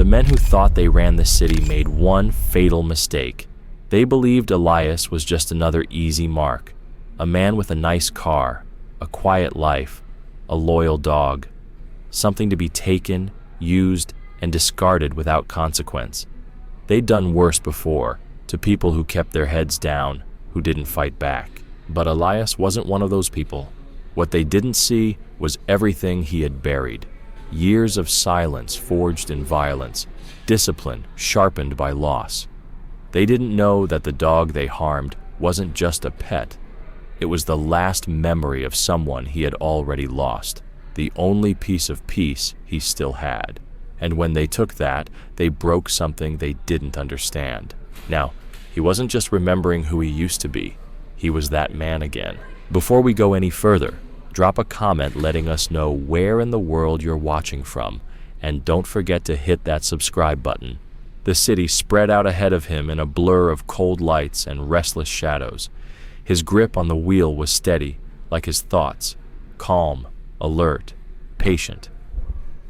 men who thought they ran the city made one fatal mistake. They believed Elias was just another easy mark, a man with a nice car, a quiet life, a loyal dog, something to be taken, used, and discarded without consequence. They'd done worse before, to people who kept their heads down, who didn't fight back. But Elias wasn't one of those people. What they didn't see was everything he had buried. Years of silence forged in violence, discipline sharpened by loss. They didn't know that the dog they harmed wasn't just a pet. It was the last memory of someone he had already lost, the only piece of peace he still had. And when they took that, they broke something they didn't understand. Now, he wasn't just remembering who he used to be. He was that man again. Before we go any further, drop a comment letting us know where in the world you're watching from, and don't forget to hit that subscribe button. The city spread out ahead of him in a blur of cold lights and restless shadows. His grip on the wheel was steady, like his thoughts, calm, alert, patient.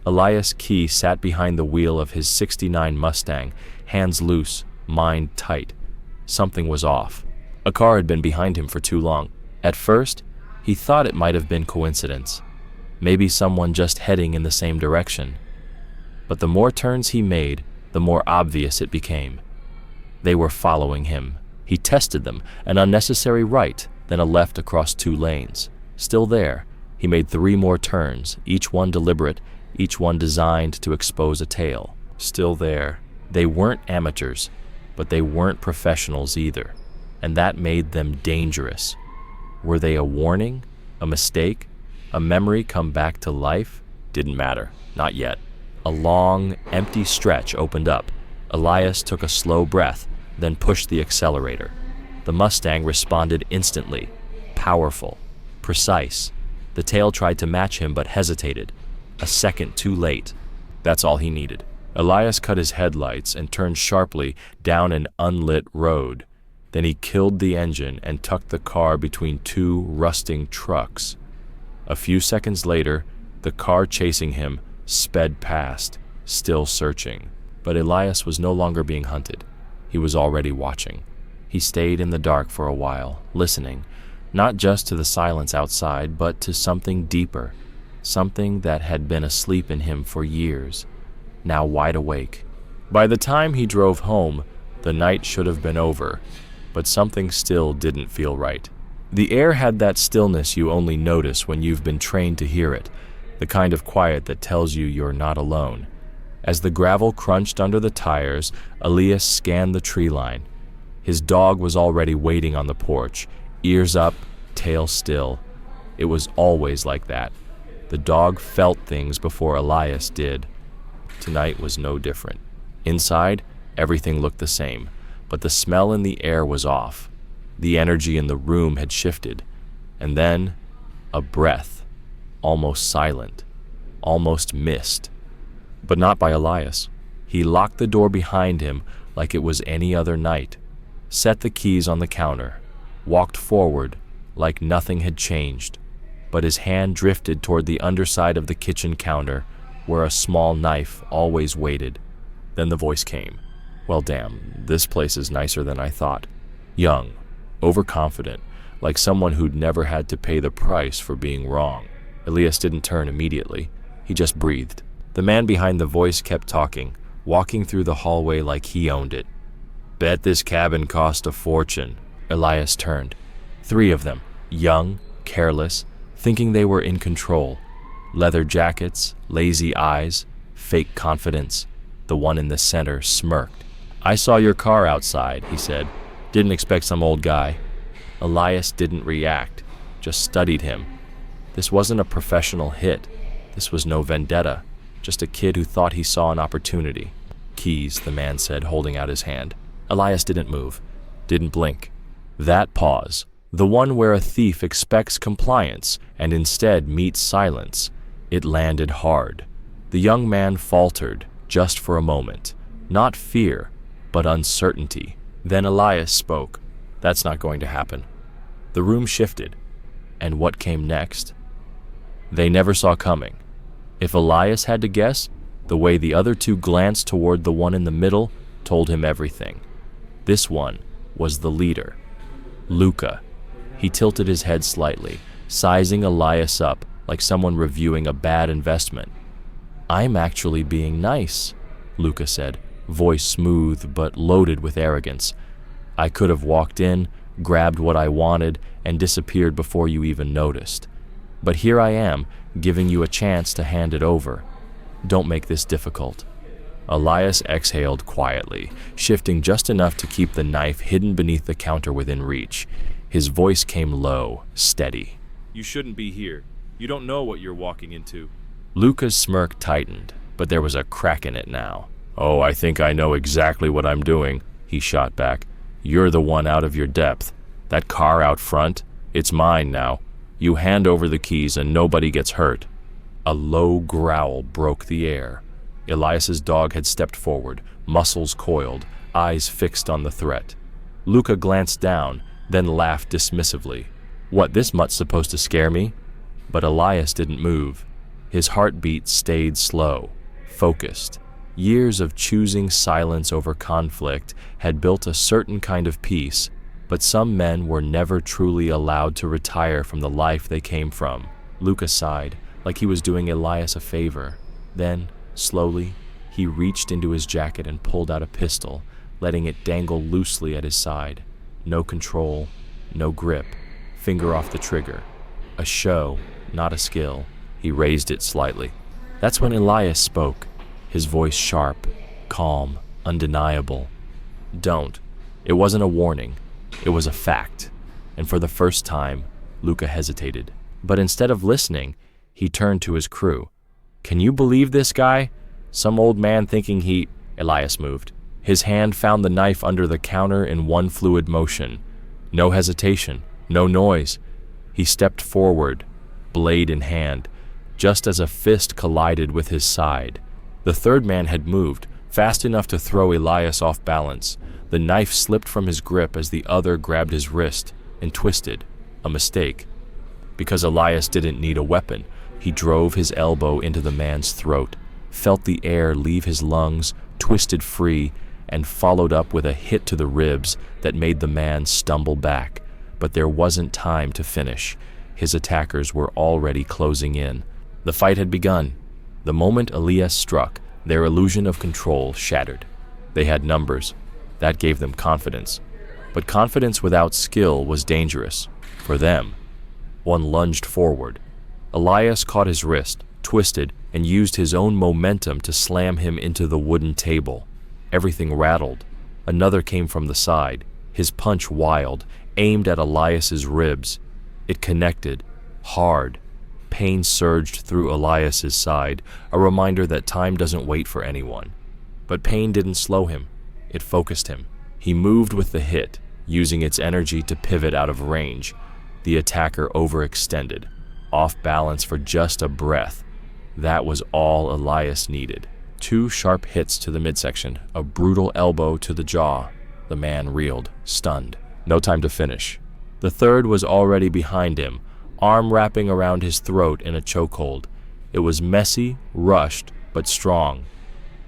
Elias Key sat behind the wheel of his '69 Mustang, hands loose, mind tight. Something was off. A car had been behind him for too long. At first, he thought it might have been coincidence. Maybe someone just heading in the same direction. But the more turns he made, the more obvious it became. They were following him. He tested them, an unnecessary right, then a left across 2 lanes. Still there, he made 3 more turns, each one deliberate, each one designed to expose a tail. Still there. They weren't amateurs, but they weren't professionals either, and that made them dangerous. Were they a warning? A mistake? A memory come back to life? Didn't matter. Not yet. A long, empty stretch opened up. Elias took a slow breath, then pushed the accelerator. The Mustang responded instantly. Powerful. Precise. The tail tried to match him but hesitated. A second too late. That's all he needed. Elias cut his headlights and turned sharply down an unlit road. Then he killed the engine and tucked the car between 2 rusting trucks. A few seconds later, the car chasing him sped past, still searching. But Elias was no longer being hunted. He was already watching. He stayed in the dark for a while, listening, not just to the silence outside, but to something deeper, something that had been asleep in him for years, now wide awake. By the time he drove home, the night should have been over, but something still didn't feel right. The air had that stillness you only notice when you've been trained to hear it, the kind of quiet that tells you you're not alone. As the gravel crunched under the tires, Elias scanned the tree line. His dog was already waiting on the porch, ears up, tail still. It was always like that. The dog felt things before Elias did. Tonight was no different. Inside, everything looked the same, but the smell in the air was off. The energy in the room had shifted. And then, a breath, almost silent, almost missed. But not by Elias. He locked the door behind him like it was any other night, set the keys on the counter, walked forward like nothing had changed, but his hand drifted toward the underside of the kitchen counter where a small knife always waited. Then the voice came. Well, damn, this place is nicer than I thought. Young, overconfident, like someone who'd never had to pay the price for being wrong. Elias didn't turn immediately. He just breathed. The man behind the voice kept talking, walking through the hallway like he owned it. Bet this cabin cost a fortune. Elias turned. 3 of them, young, careless, thinking they were in control. Leather jackets, lazy eyes, fake confidence. The one in the center smirked. I saw your car outside, he said. Didn't expect some old guy. Elias didn't react, just studied him. This wasn't a professional hit. This was no vendetta. Just a kid who thought he saw an opportunity. Keys, the man said, holding out his hand. Elias didn't move, didn't blink. That pause, the one where a thief expects compliance and instead meets silence, it landed hard. The young man faltered, just for a moment. Not fear, but uncertainty. Then Elias spoke. That's not going to happen. The room shifted. And what came next? They never saw coming. If Elias had to guess, The way the other two glanced toward the one in the middle told him everything. This one was the leader, Luca. He tilted his head slightly, sizing Elias up like someone reviewing a bad investment. "I'm actually being nice," Luca said, voice smooth but loaded with arrogance. "I could have walked in, grabbed what I wanted, and disappeared before you even noticed. But here I am, giving you a chance to hand it over. Don't make this difficult." Elias exhaled quietly, shifting just enough to keep the knife hidden beneath the counter within reach. His voice came low, steady. "You shouldn't be here. You don't know what you're walking into." Luca's smirk tightened, but there was a crack in it now. "Oh, I think I know exactly what I'm doing," he shot back. "You're the one out of your depth. That car out front, it's mine now. You hand over the keys and nobody gets hurt." A low growl broke the air. Elias's dog had stepped forward, muscles coiled, eyes fixed on the threat. Luca glanced down, then laughed dismissively. "What, this mutt's supposed to scare me?" But Elias didn't move. His heartbeat stayed slow, focused. Years of choosing silence over conflict had built a certain kind of peace, but some men were never truly allowed to retire from the life they came from. Luca sighed, like he was doing Elias a favor. Then, slowly, he reached into his jacket and pulled out a pistol, letting it dangle loosely at his side. No control, no grip, finger off the trigger. A show, not a skill. He raised it slightly. That's when Elias spoke, his voice sharp, calm, undeniable. "Don't." It wasn't a warning. It was a fact. And for the first time, Luca hesitated. But instead of listening, he turned to his crew. "Can you believe this guy? Some old man thinking he—" Elias moved. His hand found the knife under the counter in one fluid motion. No hesitation, no noise. He stepped forward, blade in hand, just as a fist collided with his side. The third man had moved, fast enough to throw Elias off balance. The knife slipped from his grip as the other grabbed his wrist and twisted. A mistake. Because Elias didn't need a weapon, he drove his elbow into the man's throat, felt the air leave his lungs, twisted free, and followed up with a hit to the ribs that made the man stumble back. But there wasn't time to finish. His attackers were already closing in. The fight had begun. The moment Elias struck, their illusion of control shattered. They had numbers. That gave them confidence. But confidence without skill was dangerous. For them. One lunged forward. Elias caught his wrist, twisted, and used his own momentum to slam him into the wooden table. Everything rattled. Another came from the side, his punch wild, aimed at Elias's ribs. It connected, hard. Pain surged through Elias's side, a reminder that time doesn't wait for anyone. But pain didn't slow him. It focused him. He moved with the hit, using its energy to pivot out of range. The attacker overextended, off balance for just a breath. That was all Elias needed. 2 sharp hits to the midsection, a brutal elbow to the jaw. The man reeled, stunned. No time to finish. The third was already behind him, arm wrapping around his throat in a chokehold. It was messy, rushed, but strong.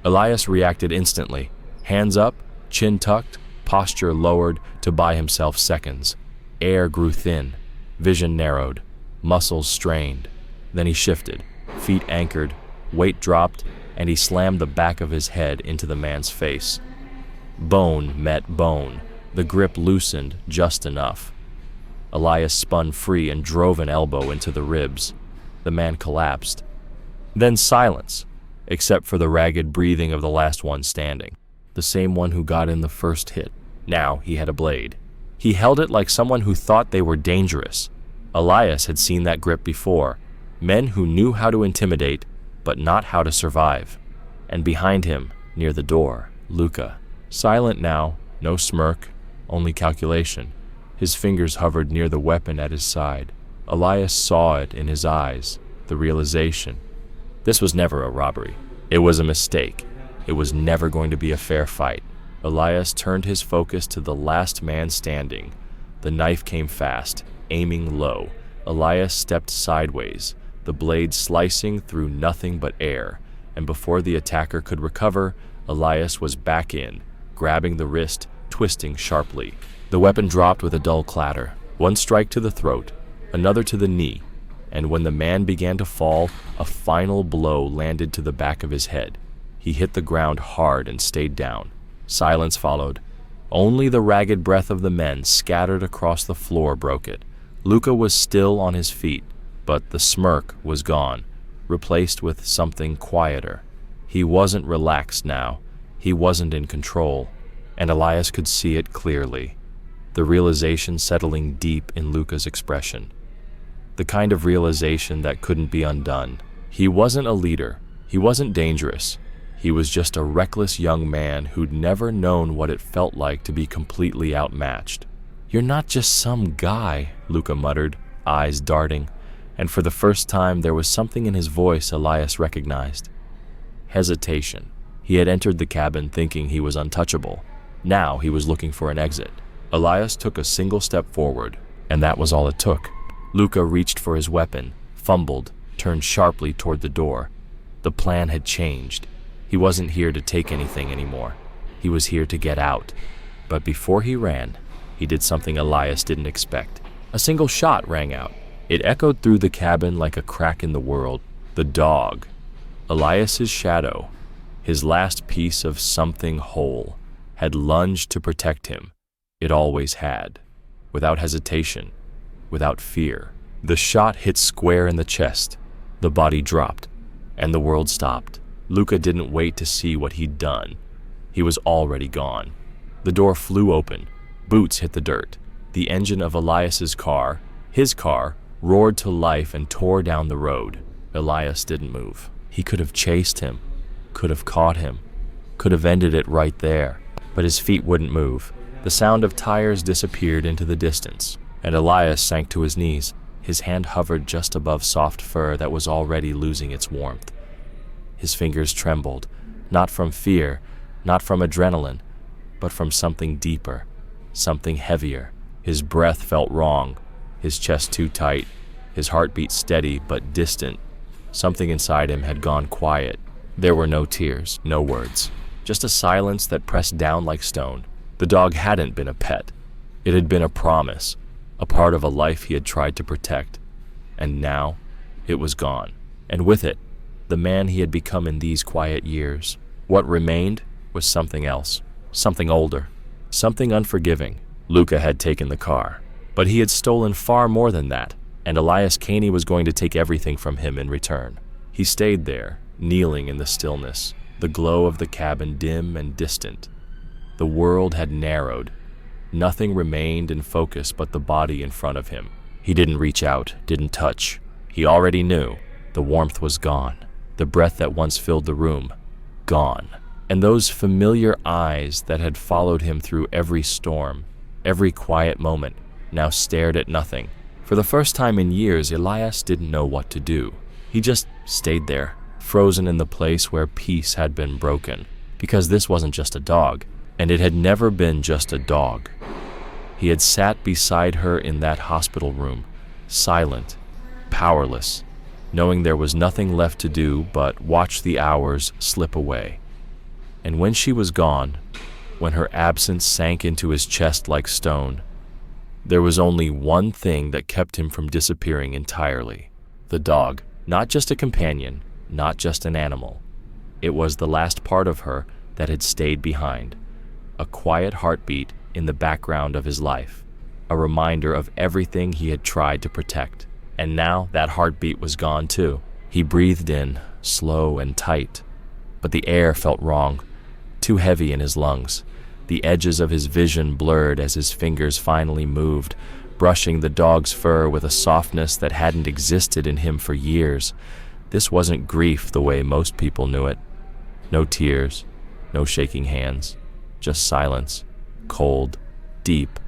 Elias reacted instantly. Hands up, chin tucked, posture lowered to buy himself seconds. Air grew thin, vision narrowed, muscles strained. Then he shifted, feet anchored, weight dropped, and he slammed the back of his head into the man's face. Bone met bone. The grip loosened just enough. Elias spun free and drove an elbow into the ribs. The man collapsed. Then silence, except for the ragged breathing of the last one standing, the same one who got in the first hit. Now he had a blade. He held it like someone who thought they were dangerous. Elias had seen that grip before. Men who knew how to intimidate, but not how to survive. And behind him, near the door, Luca. Silent now, no smirk, only calculation. His fingers hovered near the weapon at his side. Elias saw it in his eyes, the realization. This was never a robbery. It was a mistake. It was never going to be a fair fight. Elias turned his focus to the last man standing. The knife came fast, aiming low. Elias stepped sideways, the blade slicing through nothing but air, and before the attacker could recover, Elias was back in, grabbing the wrist, twisting sharply. The weapon dropped with a dull clatter. One strike to the throat, another to the knee, and when the man began to fall, a final blow landed to the back of his head. He hit the ground hard and stayed down. Silence followed. Only the ragged breath of the men scattered across the floor broke it. Luka was still on his feet, but the smirk was gone, replaced with something quieter. He wasn't relaxed now. He wasn't in control, and Elias could see it clearly. The realization settling deep in Luka's expression. The kind of realization that couldn't be undone. He wasn't a leader. He wasn't dangerous. He was just a reckless young man who'd never known what it felt like to be completely outmatched. "You're not just some guy," Luka muttered, eyes darting, and for the first time there was something in his voice Elias recognized. Hesitation. He had entered the cabin thinking he was untouchable. Now he was looking for an exit. Elias took a single step forward, and that was all it took. Luka reached for his weapon, fumbled, turned sharply toward the door. The plan had changed. He wasn't here to take anything anymore. He was here to get out. But before he ran, he did something Elias didn't expect. A single shot rang out. It echoed through the cabin like a crack in the world. The dog. Elias's shadow, his last piece of something whole, had lunged to protect him. It always had. Without hesitation. Without fear. The shot hit square in the chest. The body dropped, and the world stopped. Luka didn't wait to see what he'd done. He was already gone. The door flew open. Boots hit the dirt. The engine of Elias's car, his car, roared to life and tore down the road. Elias didn't move. He could have chased him, could have caught him, could have ended it right there, but his feet wouldn't move. The sound of tires disappeared into the distance, and Elias sank to his knees. His hand hovered just above soft fur that was already losing its warmth. His fingers trembled, not from fear, not from adrenaline, but from something deeper, something heavier. His breath felt wrong, his chest too tight, his heartbeat steady but distant. Something inside him had gone quiet. There were no tears, no words, just a silence that pressed down like stone. The dog hadn't been a pet. It had been a promise, a part of a life he had tried to protect. And now, it was gone. And with it, the man he had become in these quiet years. What remained was something else, something older, something unforgiving. Luka had taken the car, but he had stolen far more than that, and Elias Caney was going to take everything from him in return. He stayed there, kneeling in the stillness, the glow of the cabin dim and distant. The world had narrowed. Nothing remained in focus but the body in front of him. He didn't reach out, didn't touch. He already knew. The warmth was gone. The breath that once filled the room, gone. And those familiar eyes that had followed him through every storm, every quiet moment, now stared at nothing. For the first time in years, Elias didn't know what to do. He just stayed there, frozen in the place where peace had been broken. Because this wasn't just a dog, and it had never been just a dog. He had sat beside her in that hospital room, silent, powerless, knowing there was nothing left to do but watch the hours slip away. And when she was gone, when her absence sank into his chest like stone, there was only one thing that kept him from disappearing entirely. The dog, not just a companion, not just an animal. It was the last part of her that had stayed behind. A quiet heartbeat in the background of his life, a reminder of everything he had tried to protect. And now that heartbeat was gone too. He breathed in, slow and tight, but the air felt wrong, too heavy in his lungs. The edges of his vision blurred as his fingers finally moved, brushing the dog's fur with a softness that hadn't existed in him for years. This wasn't grief the way most people knew it. No tears, no shaking hands, just silence, cold, deep.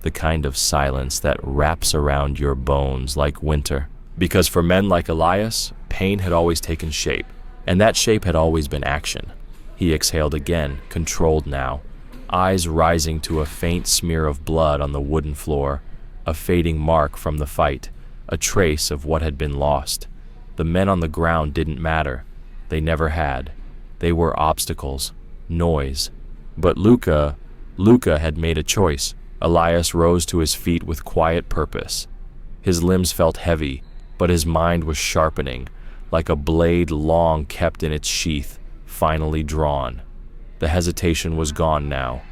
The kind of silence that wraps around your bones like winter. Because for men like Elias, pain had always taken shape, and that shape had always been action. He exhaled again, controlled now, eyes rising to a faint smear of blood on the wooden floor, a fading mark from the fight, a trace of what had been lost. The men on the ground didn't matter. They never had. They were obstacles, noise. But Luca had made a choice. Elias rose to his feet with quiet purpose. His limbs felt heavy, but his mind was sharpening, like a blade long kept in its sheath, finally drawn. The hesitation was gone now.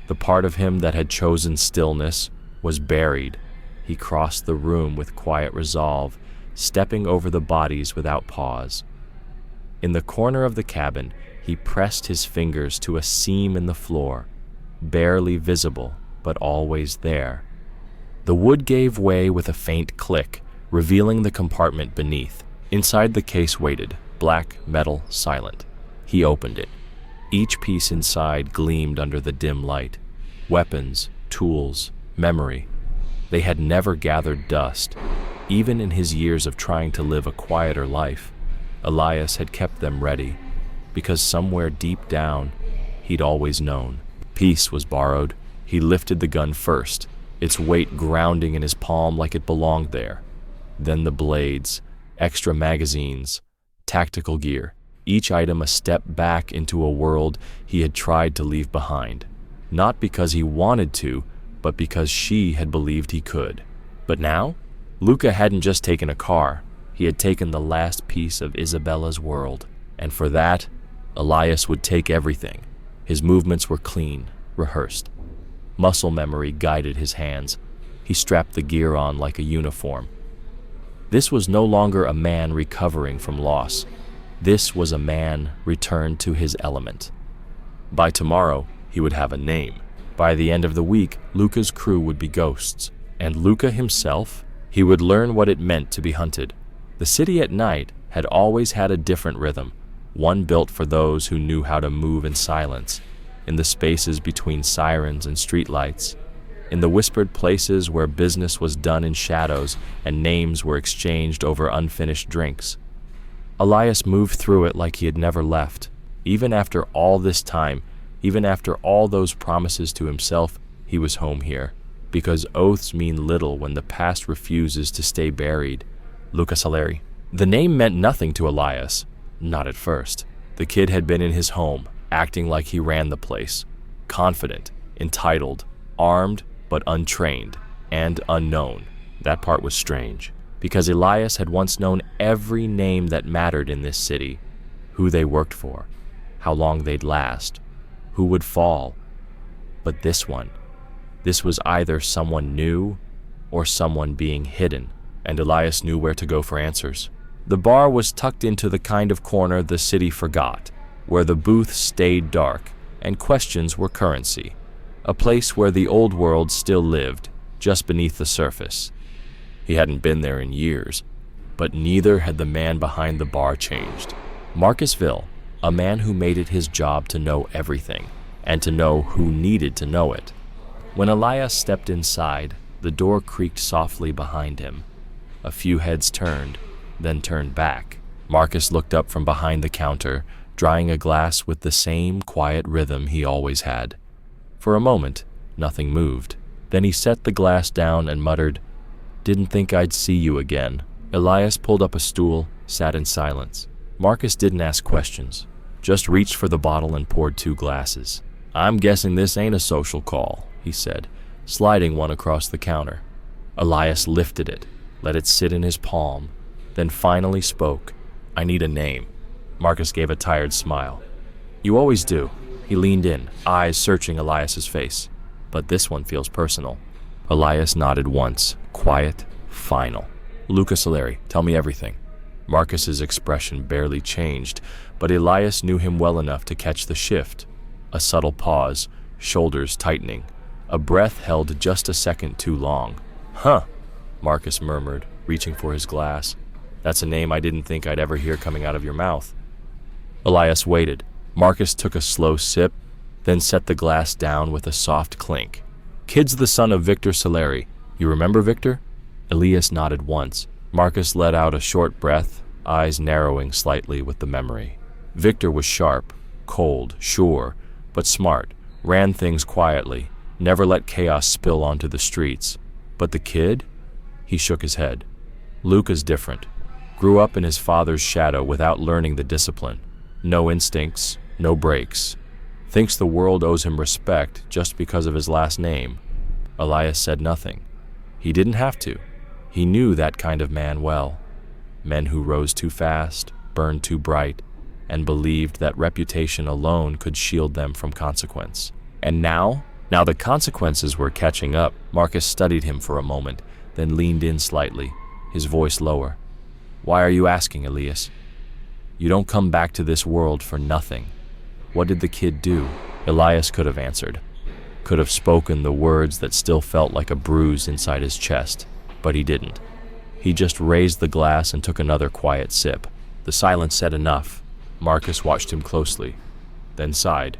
The part of him that had chosen stillness was buried. He crossed the room with quiet resolve, stepping over the bodies without pause. In the corner of the cabin, he pressed his fingers to a seam in the floor, barely visible, but always there. The wood gave way with a faint click, revealing the compartment beneath. Inside the case waited, black metal, silent. He opened it. Each piece inside gleamed under the dim light. Weapons, tools, memory. They had never gathered dust. Even in his years of trying to live a quieter life, Elias had kept them ready, because somewhere deep down, he'd always known. Peace was borrowed. He lifted the gun first, its weight grounding in his palm like it belonged there. Then the blades, extra magazines, tactical gear, each item a step back into a world he had tried to leave behind. Not because he wanted to, but because she had believed he could. But now, Luca hadn't just taken a car. He had taken the last piece of Isabella's world. And for that, Elias would take everything. His movements were clean, rehearsed. Muscle memory guided his hands. He strapped the gear on like a uniform. This was no longer a man recovering from loss. This was a man returned to his element. By tomorrow, he would have a name. By the end of the week, Luca's crew would be ghosts. And Luca himself, he would learn what it meant to be hunted. The city at night had always had a different rhythm, one built for those who knew how to move in silence, in the spaces between sirens and streetlights, in the whispered places where business was done in shadows and names were exchanged over unfinished drinks. Elias moved through it like he had never left. Even after all this time, even after all those promises to himself, he was home here. Because oaths mean little when the past refuses to stay buried. Luca Saleri. The name meant nothing to Elias. Not at first. The kid had been in his home, acting like he ran the place. Confident, entitled, armed but untrained, and unknown. That part was strange, because Elias had once known every name that mattered in this city. Who they worked for, how long they'd last, who would fall. But this was either someone new or someone being hidden, and Elias knew where to go for answers. The bar was tucked into the kind of corner the city forgot, where the booths stayed dark and questions were currency, a place where the old world still lived, just beneath the surface. He hadn't been there in years, but neither had the man behind the bar changed. Marcus Ville, a man who made it his job to know everything, and to know who needed to know it. When Elias stepped inside, the door creaked softly behind him. A few heads turned, then turned back. Marcus looked up from behind the counter, drying a glass with the same quiet rhythm he always had. For a moment, nothing moved. Then he set the glass down and muttered, "Didn't think I'd see you again." Elias pulled up a stool, sat in silence. Marcus didn't ask questions, just reached for the bottle and poured 2 glasses. "I'm guessing this ain't a social call," he said, sliding one across the counter. Elias lifted it, let it sit in his palm, then finally spoke. "I need a name." Marcus gave a tired smile. "You always do." He leaned in, eyes searching Elias's face. "But this one feels personal." Elias nodded once, quiet, final. "Luca Saleri, tell me everything." Marcus's expression barely changed, but Elias knew him well enough to catch the shift. A subtle pause, shoulders tightening. A breath held just a second too long. "Huh," Marcus murmured, reaching for his glass. "That's a name I didn't think I'd ever hear coming out of your mouth." Elias waited. Marcus took a slow sip, then set the glass down with a soft clink. "Kid's the son of Victor Saleri. You remember Victor?" Elias nodded once. Marcus let out a short breath, eyes narrowing slightly with the memory. Victor was sharp, cold, sure, but smart, ran things quietly, never let chaos spill onto the streets. But the kid? He shook his head. "Luca's different. Grew up in his father's shadow without learning the discipline. No instincts, no brakes. Thinks the world owes him respect just because of his last name. Elias said nothing. He didn't have to. He knew that kind of man well. Men who rose too fast, burned too bright, and believed that reputation alone could shield them from consequence. And now the consequences were catching up. Marcus studied him for a moment, then leaned in slightly, his voice lower. Why are you asking, Elias? You don't come back to this world for nothing. What did the kid do? Elias could have answered, could have spoken the words that still felt like a bruise inside his chest, but he didn't. He just raised the glass and took another quiet sip. The silence said enough. Marcus watched him closely, then sighed.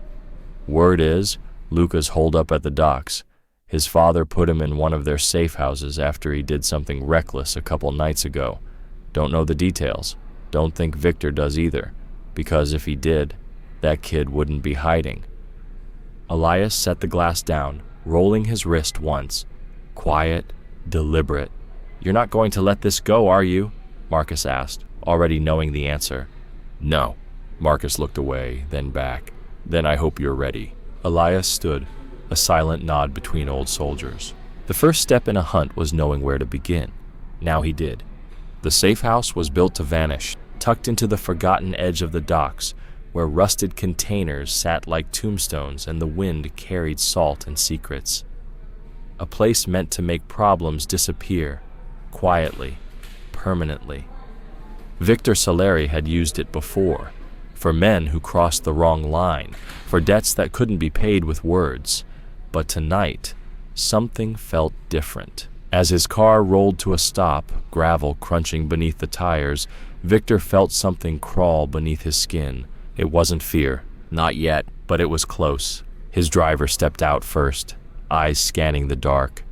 Word is, Luca's holed up at the docks. His father put him in one of their safe houses after he did something reckless a couple nights ago. Don't know the details. Don't think Victor does either, because if he did, that kid wouldn't be hiding. Elias set the glass down, rolling his wrist once. Quiet, deliberate. You're not going to let this go, are you? Marcus asked, already knowing the answer. No. Marcus looked away, then back. Then I hope you're ready. Elias stood, a silent nod between old soldiers. The first step in a hunt was knowing where to begin. Now he did. The safe house was built to vanish, tucked into the forgotten edge of the docks, where rusted containers sat like tombstones and the wind carried salt and secrets. A place meant to make problems disappear, quietly, permanently. Victor Saleri had used it before, for men who crossed the wrong line, for debts that couldn't be paid with words. But tonight, something felt different. As his car rolled to a stop, gravel crunching beneath the tires, Victor felt something crawl beneath his skin. It wasn't fear, not yet, but it was close. His driver stepped out first, eyes scanning the dark.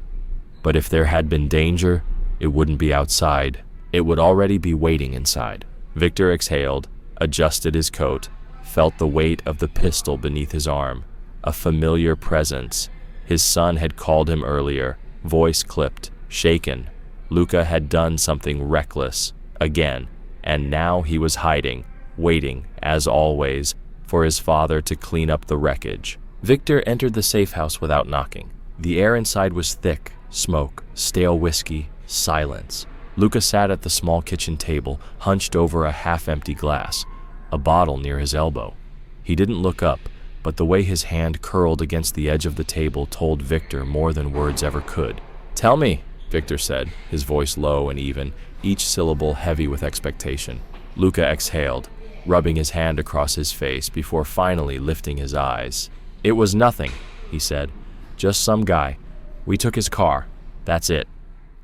But if there had been danger, it wouldn't be outside. It would already be waiting inside. Victor exhaled, adjusted his coat, felt the weight of the pistol beneath his arm. A familiar presence. His son had called him earlier, voice clipped, shaken. Luca had done something reckless, again, and now he was hiding, waiting, as always, for his father to clean up the wreckage. Victor entered the safe house without knocking. The air inside was thick, smoke, stale whiskey, silence. Luca sat at the small kitchen table, hunched over a half-empty glass, a bottle near his elbow. He didn't look up, but the way his hand curled against the edge of the table told Victor more than words ever could. Tell me, Victor said, his voice low and even, each syllable heavy with expectation. Luca exhaled, rubbing his hand across his face before finally lifting his eyes. It was nothing, he said. Just some guy. We took his car. That's it.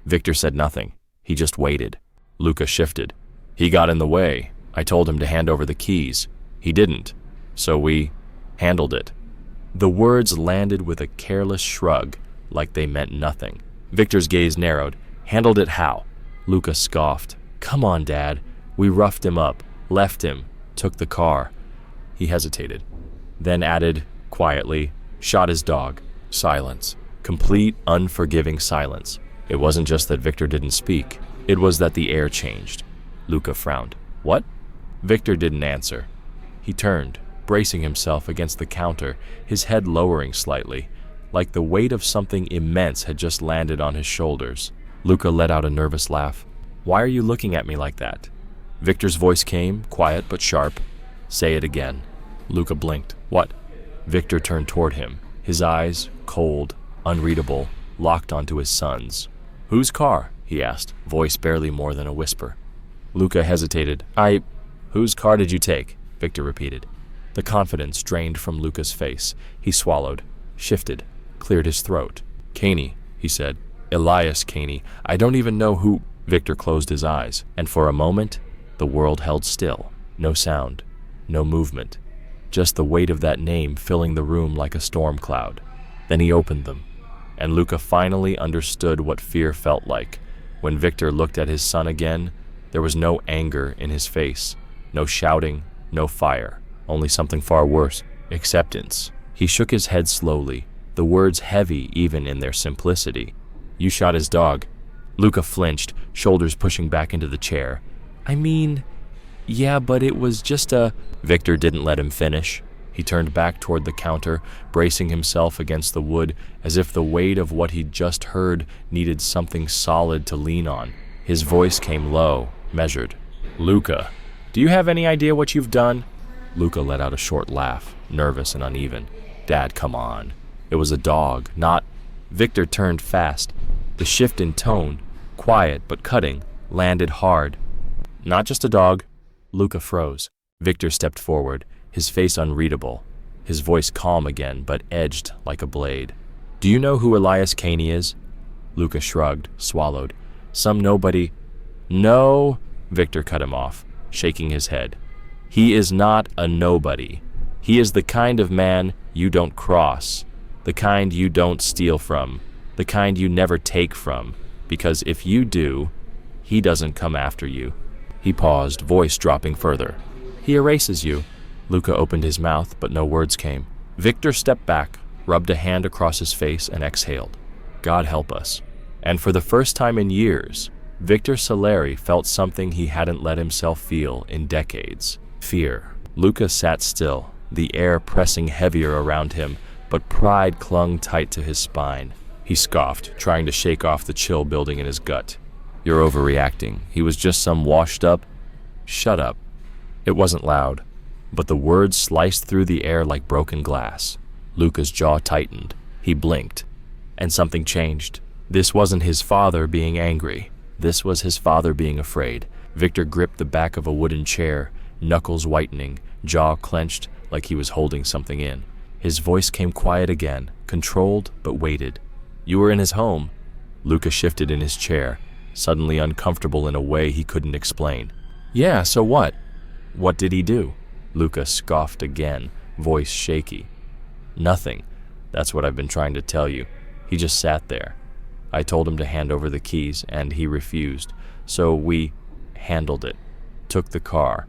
Victor said nothing. He just waited. Luca shifted. He got in the way. I told him to hand over the keys. He didn't. So we handled it. The words landed with a careless shrug, like they meant nothing. Victor's gaze narrowed. Handled it how? Luca scoffed. Come on, Dad. We roughed him up, left him, took the car. He hesitated, then added, quietly, shot his dog. Silence. Complete, unforgiving silence. It wasn't just that Victor didn't speak. It was that the air changed. Luca frowned. What? Victor didn't answer. He turned, bracing himself against the counter, his head lowering slightly, like the weight of something immense had just landed on his shoulders. Luca let out a nervous laugh. Why are you looking at me like that? Victor's voice came, quiet but sharp. Say it again. Luca blinked. What? Victor turned toward him, his eyes, cold, unreadable, locked onto his son's. Whose car? He asked, voice barely more than a whisper. Luca hesitated. Whose car did you take? Victor repeated. The confidence drained from Luca's face. He swallowed, shifted, cleared his throat. Caney, he said. Elias Caney. I don't even know who... Victor closed his eyes, and for a moment, the world held still. No sound, no movement. Just the weight of that name filling the room like a storm cloud. Then he opened them, and Luca finally understood what fear felt like. When Victor looked at his son again, there was no anger in his face, no shouting, no fire, only something far worse, acceptance. He shook his head slowly, the words heavy even in their simplicity. You shot his dog. Luca flinched, shoulders pushing back into the chair. I mean, Yeah, but it was just a... Victor didn't let him finish. He turned back toward the counter, bracing himself against the wood as if the weight of what he'd just heard needed something solid to lean on. His voice came low, measured. Luca, do you have any idea what you've done? Luca let out a short laugh, nervous and uneven. Dad, come on. It was a dog, not... Victor turned fast. The shift in tone, quiet but cutting, landed hard. Not just a dog. Luca froze. Victor stepped forward, his face unreadable, his voice calm again but edged like a blade. Do you know who Elias Caney is? Luca shrugged, swallowed. Some nobody... No, Victor cut him off, shaking his head. He is not a nobody. He is the kind of man you don't cross, the kind you don't steal from, the kind you never take from, because if you do, he doesn't come after you. He paused, voice dropping further. He erases you. Luca opened his mouth, but no words came. Victor stepped back, rubbed a hand across his face, and exhaled. God help us. And for the first time in years, Victor Saleri felt something he hadn't let himself feel in decades. Fear. Luca sat still, the air pressing heavier around him, but pride clung tight to his spine. He scoffed, trying to shake off the chill building in his gut. You're overreacting. He was just some washed up... Shut up. It wasn't loud, but the words sliced through the air like broken glass. Luca's jaw tightened. He blinked, and something changed. This wasn't his father being angry. This was his father being afraid. Victor gripped the back of a wooden chair, knuckles whitening, jaw clenched like he was holding something in. His voice came quiet again, controlled but weighted. You were in his home. Luca shifted in his chair, suddenly uncomfortable in a way he couldn't explain. Yeah, so what? What did he do? Luca scoffed again, voice shaky. Nothing. That's what I've been trying to tell you. He just sat there. I told him to hand over the keys, and he refused. So we handled it. Took the car.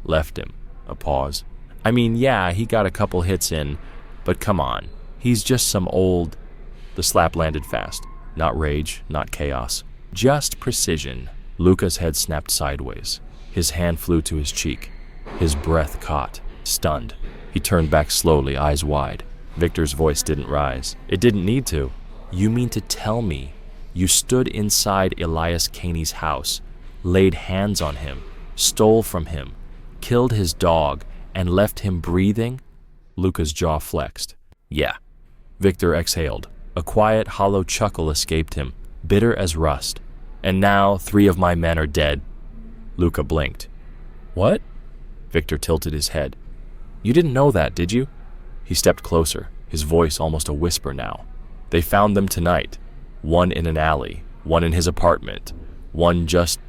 Left him. A pause. I mean, yeah, he got a couple hits in, but come on. He's just some old... The slap landed fast. Not rage, not chaos. Just precision. Luca's head snapped sideways. His hand flew to his cheek. His breath caught, stunned. He turned back slowly, eyes wide. Victor's voice didn't rise. It didn't need to. You mean to tell me you stood inside Elias Caney's house, laid hands on him, stole from him, killed his dog, and left him breathing? Luca's jaw flexed. Yeah. Victor exhaled. A quiet, hollow chuckle escaped him, bitter as rust. And now 3 of my men are dead. Luca blinked. What? Victor tilted his head. You didn't know that, did you? He stepped closer, his voice almost a whisper now. They found them tonight. One in an alley, one in his apartment, one just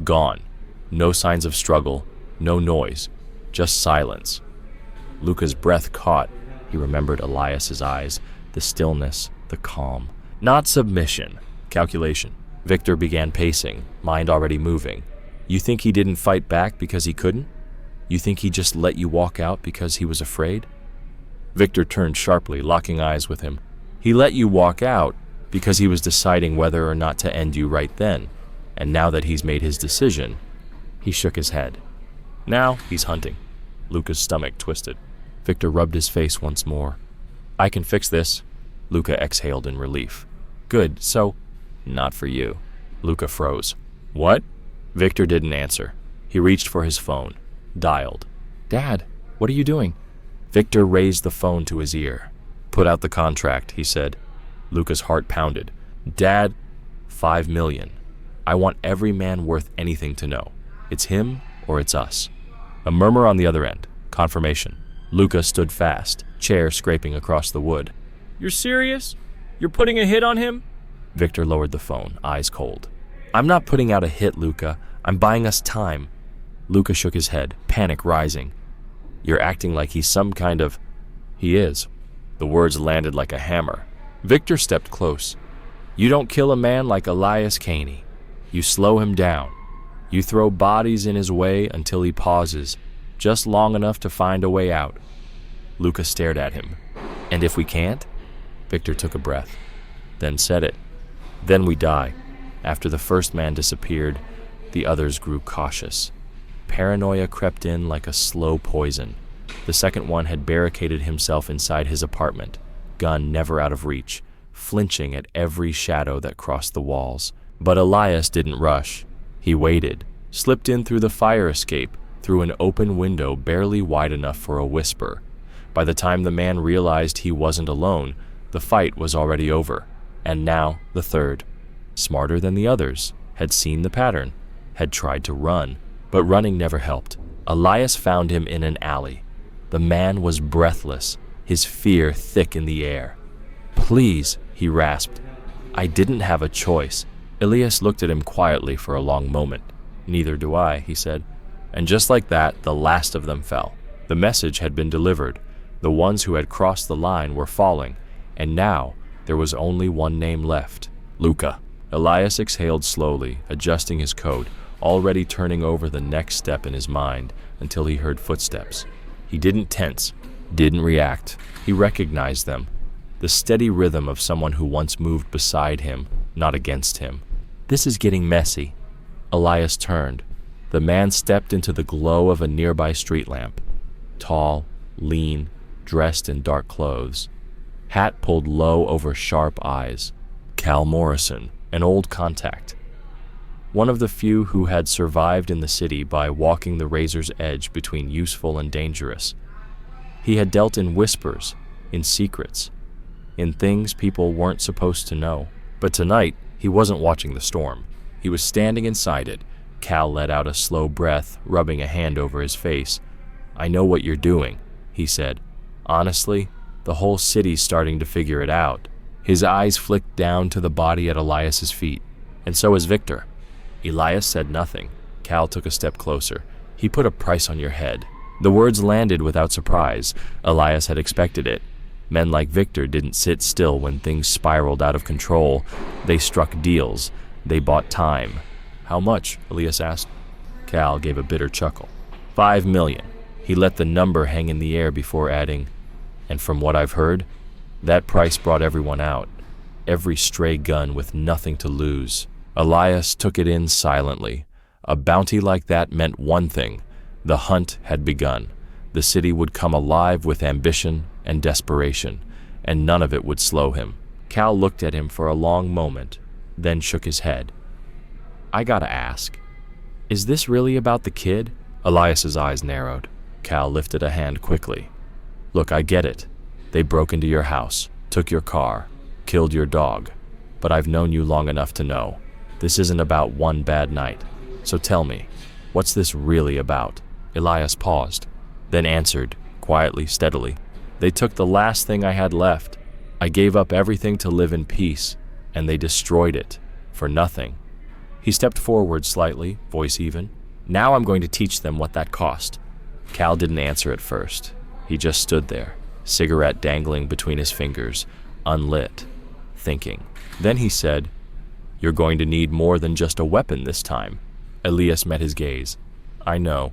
gone. No signs of struggle, no noise, just silence. Luca's breath caught. He remembered Elias's eyes, the stillness, the calm. Not submission, calculation. Victor began pacing, mind already moving. You think he didn't fight back because he couldn't? You think he just let you walk out because he was afraid? Victor turned sharply, locking eyes with him. He let you walk out because he was deciding whether or not to end you right then. And now that he's made his decision, he shook his head. Now he's hunting. Luca's stomach twisted. Victor rubbed his face once more. I can fix this. Luca exhaled in relief. Good, so... Not for you. Luca froze. What? Victor didn't answer. He reached for his phone. Dialed. Dad, what are you doing? Victor raised the phone to his ear. Put out the contract, he said. Luca's heart pounded. Dad, $5 million. I want every man worth anything to know. It's him or it's us. A murmur on the other end. Confirmation. Luca stood fast, chair scraping across the wood. You're serious? You're putting a hit on him? Victor lowered the phone, eyes cold. I'm not putting out a hit, Luca. I'm buying us time. Luca shook his head, panic rising. You're acting like he's some kind of... He is. The words landed like a hammer. Victor stepped close. You don't kill a man like Elias Caney. You slow him down. You throw bodies in his way until he pauses, just long enough to find a way out. Luca stared at him. And if we can't? Victor took a breath, then said it. Then we die. After the first man disappeared, the others grew cautious. Paranoia crept in like a slow poison. The second one had barricaded himself inside his apartment, gun never out of reach, flinching at every shadow that crossed the walls. But Elias didn't rush. He waited, slipped in through the fire escape, through an open window barely wide enough for a whisper. By the time the man realized he wasn't alone, the fight was already over. And now the third, smarter than the others, had seen the pattern, had tried to run, but running never helped. Elias found him in an alley. The man was breathless, his fear thick in the air. "Please," he rasped. "I didn't have a choice." Elias looked at him quietly for a long moment. "Neither do I," he said. And just like that, the last of them fell. The message had been delivered. The ones who had crossed the line were falling, and now there was only one name left: Luca. Elias exhaled slowly, adjusting his coat, already turning over the next step in his mind until he heard footsteps. He didn't tense, didn't react. He recognized them. The steady rhythm of someone who once moved beside him, not against him. "This is getting messy." Elias turned. The man stepped into the glow of a nearby street lamp. Tall, lean, dressed in dark clothes. Hat pulled low over sharp eyes. Cal Morrison, an old contact. One of the few who had survived in the city by walking the razor's edge between useful and dangerous. He had dealt in whispers, in secrets, in things people weren't supposed to know. But tonight, he wasn't watching the storm. He was standing inside it. Cal let out a slow breath, rubbing a hand over his face. "I know what you're doing," he said. "Honestly, the whole city's starting to figure it out." His eyes flicked down to the body at Elias's feet. "And so is Victor." Elias said nothing. Cal took a step closer. "He put a price on your head." The words landed without surprise. Elias had expected it. Men like Victor didn't sit still when things spiraled out of control. They struck deals. They bought time. "How much?" Elias asked. Cal gave a bitter chuckle. $5 million. He let the number hang in the air before adding, "And from what I've heard, that price brought everyone out. Every stray gun with nothing to lose." Elias took it in silently. A bounty like that meant one thing. The hunt had begun. The city would come alive with ambition and desperation, and none of it would slow him. Cal looked at him for a long moment, then shook his head. "I gotta ask, is this really about the kid?" Elias's eyes narrowed. Cal lifted a hand quickly. "Look, I get it. They broke into your house, took your car, killed your dog. But I've known you long enough to know. This isn't about one bad night. So tell me, what's this really about?" Elias paused, then answered, quietly, steadily. "They took the last thing I had left. I gave up everything to live in peace, and they destroyed it, for nothing." He stepped forward slightly, voice even. "Now I'm going to teach them what that cost." Cal didn't answer at first. He just stood there, cigarette dangling between his fingers, unlit, thinking. Then he said, "You're going to need more than just a weapon this time." Elias met his gaze. "I know."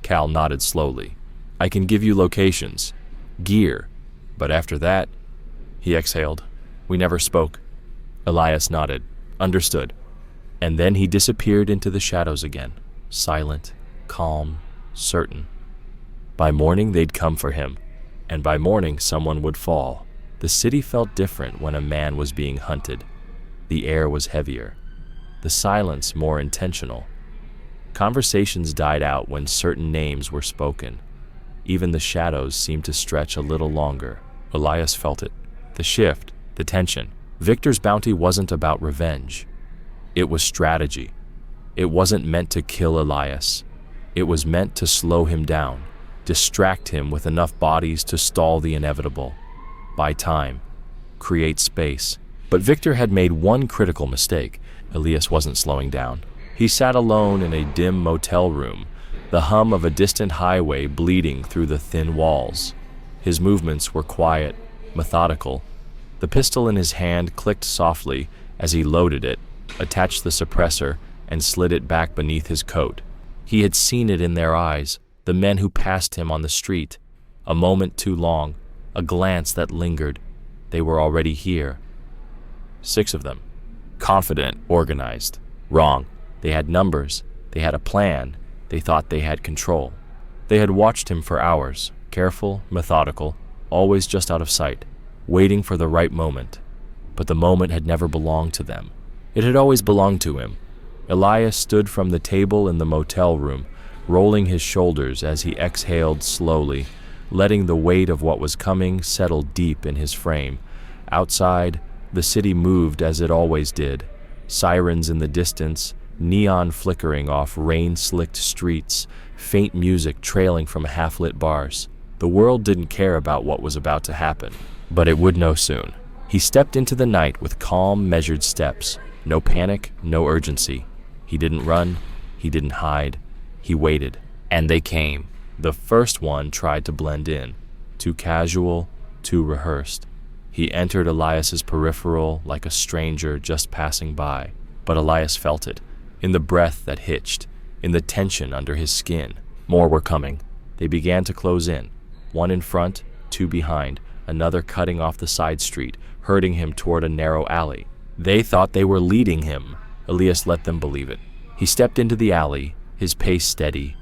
Cal nodded slowly. "I can give you locations, gear, but after that..." He exhaled. "We never spoke." Elias nodded. "Understood." And then he disappeared into the shadows again, silent, calm, certain. By morning they'd come for him, and by morning someone would fall. The city felt different when a man was being hunted. The air was heavier, the silence more intentional. Conversations died out when certain names were spoken. Even the shadows seemed to stretch a little longer. Elias felt it. The shift, the tension. Victor's bounty wasn't about revenge. It was strategy. It wasn't meant to kill Elias. It was meant to slow him down, distract him with enough bodies to stall the inevitable, buy time, create space. But Victor had made one critical mistake. Elias wasn't slowing down. He sat alone in a dim motel room, the hum of a distant highway bleeding through the thin walls. His movements were quiet, methodical. The pistol in his hand clicked softly as he loaded it, attached the suppressor, and slid it back beneath his coat. He had seen it in their eyes, the men who passed him on the street. A moment too long, a glance that lingered. They were already here. 6 of them. Confident, organized. Wrong. They had numbers. They had a plan. They thought they had control. They had watched him for hours, careful, methodical, always just out of sight, waiting for the right moment. But the moment had never belonged to them. It had always belonged to him. Elias stood from the table in the motel room, rolling his shoulders as he exhaled slowly, letting the weight of what was coming settle deep in his frame. Outside, the city moved as it always did. Sirens in the distance, neon flickering off rain-slicked streets, faint music trailing from half-lit bars. The world didn't care about what was about to happen, but it would know soon. He stepped into the night with calm, measured steps. No panic, no urgency. He didn't run, he didn't hide. He waited, and they came. The first one tried to blend in, too casual, too rehearsed. He entered Elias's peripheral like a stranger just passing by, but Elias felt it, in the breath that hitched, in the tension under his skin. More were coming. They began to close in, one in front, two behind, another cutting off the side street, herding him toward a narrow alley. They thought they were leading him. Elias let them believe it. He stepped into the alley, his pace steady,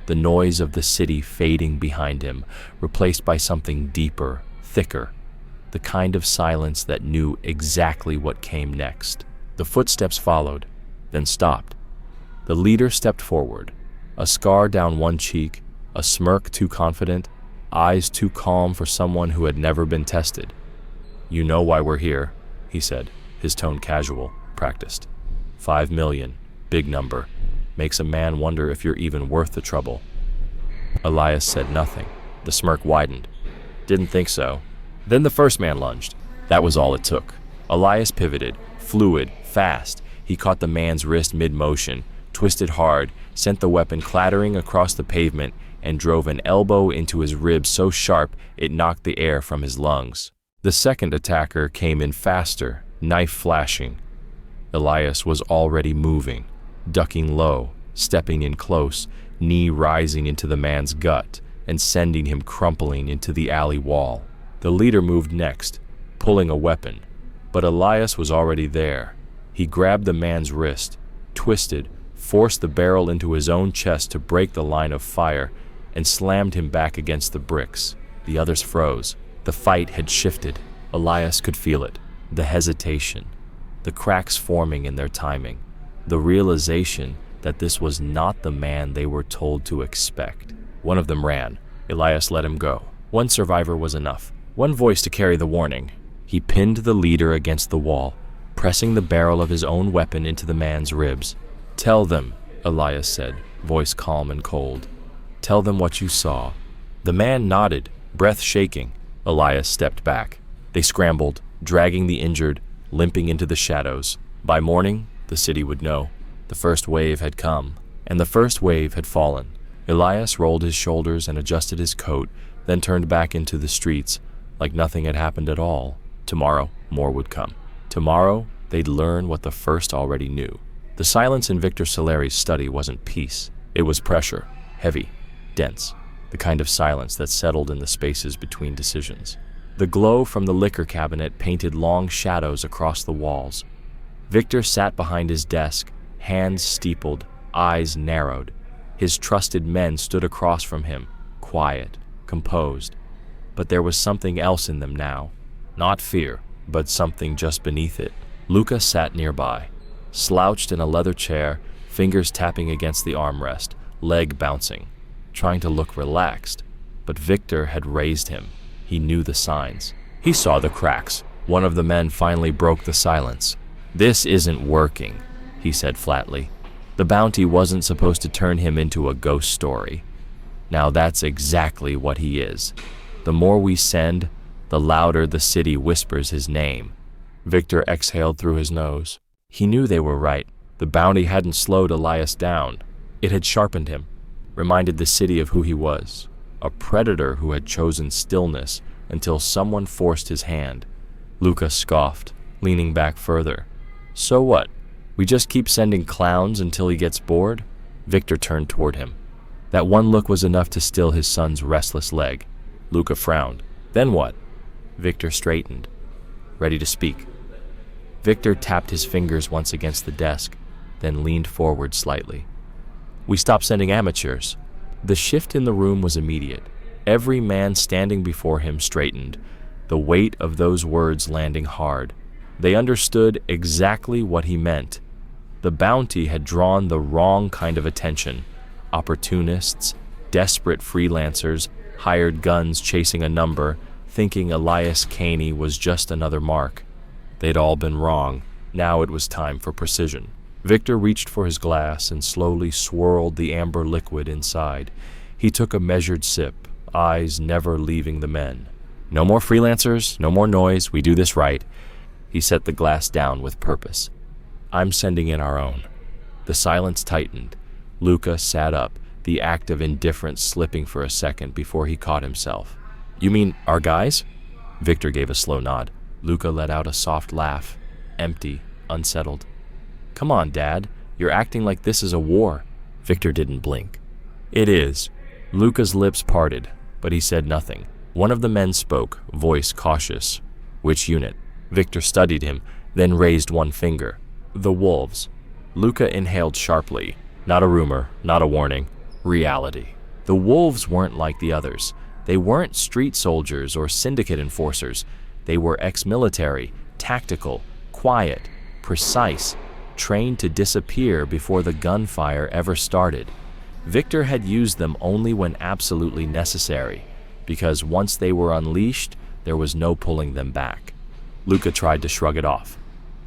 the noise of the city fading behind him, replaced by something deeper, thicker, the kind of silence that knew exactly what came next. The footsteps followed, then stopped. The leader stepped forward, a scar down one cheek, a smirk too confident, eyes too calm for someone who had never been tested. "You know why we're here," he said, his tone casual, practiced. 5 million, big number. Makes a man wonder if you're even worth the trouble. Elias said nothing. The smirk widened. "Didn't think so." Then the first man lunged. That was all it took. Elias pivoted, fluid, fast. He caught the man's wrist mid-motion, twisted hard, sent the weapon clattering across the pavement, and drove an elbow into his ribs so sharp it knocked the air from his lungs. The second attacker came in faster, knife flashing. Elias was already moving, ducking low, stepping in close, knee rising into the man's gut and sending him crumpling into the alley wall. The leader moved next, pulling a weapon, but Elias was already there. He grabbed the man's wrist, twisted, forced the barrel into his own chest to break the line of fire, and slammed him back against the bricks. The others froze. The fight had shifted. Elias could feel it, the hesitation, the cracks forming in their timing, the realization that this was not the man they were told to expect. One of them ran. Elias let him go. One survivor was enough. One voice to carry the warning. He pinned the leader against the wall, pressing the barrel of his own weapon into the man's ribs. "Tell them," Elias said, voice calm and cold. "Tell them what you saw." The man nodded, breath shaking. Elias stepped back. They scrambled, dragging the injured, limping into the shadows. By morning, the city would know. The first wave had come, and the first wave had fallen. Elias rolled his shoulders and adjusted his coat, then turned back into the streets, like nothing had happened at all. Tomorrow, more would come. Tomorrow, they'd learn what the first already knew. The silence in Victor Solari's study wasn't peace. It was pressure, heavy, dense, the kind of silence that settled in the spaces between decisions. The glow from the liquor cabinet painted long shadows across the walls. Victor sat behind his desk, hands steepled, eyes narrowed. His trusted men stood across from him, quiet, composed. But there was something else in them now. Not fear, but something just beneath it. Luca sat nearby, slouched in a leather chair, fingers tapping against the armrest, leg bouncing, trying to look relaxed. But Victor had raised him. He knew the signs. He saw the cracks. One of the men finally broke the silence. "This isn't working," he said flatly. The bounty wasn't supposed to turn him into a ghost story. Now that's exactly what he is. The more we send, the louder the city whispers his name. Victor exhaled through his nose. He knew they were right. The bounty hadn't slowed Elias down. It had sharpened him, reminded the city of who he was, a predator who had chosen stillness until someone forced his hand. Luca scoffed, leaning back further. "So what? We just keep sending clowns until he gets bored?" Victor turned toward him. That one look was enough to still his son's restless leg. Luca frowned. "Then what?" Victor straightened, ready to speak. Victor tapped his fingers once against the desk, then leaned forward slightly. We stopped sending amateurs. The shift in the room was immediate. Every man standing before him straightened, the weight of those words landing hard. They understood exactly what he meant. The bounty had drawn the wrong kind of attention. Opportunists, desperate freelancers, hired guns chasing a number, thinking Elias Caney was just another mark. They'd all been wrong. Now it was time for precision. Victor reached for his glass and slowly swirled the amber liquid inside. He took a measured sip, eyes never leaving the men. No more freelancers, no more noise, we do this right. He set the glass down with purpose. I'm sending in our own. The silence tightened. Luca sat up, the act of indifference slipping for a second before he caught himself. You mean our guys? Victor gave a slow nod. Luca let out a soft laugh, empty, unsettled. Come on, Dad. You're acting like this is a war. Victor didn't blink. It is. Luca's lips parted, but he said nothing. One of the men spoke, voice cautious. Which unit? Victor studied him, then raised one finger. The wolves. Luca inhaled sharply. Not a rumor, not a warning. Reality. The wolves weren't like the others. They weren't street soldiers or syndicate enforcers. They were ex-military, tactical, quiet, precise, trained to disappear before the gunfire ever started. Victor had used them only when absolutely necessary, because once they were unleashed, there was no pulling them back. Luca tried to shrug it off.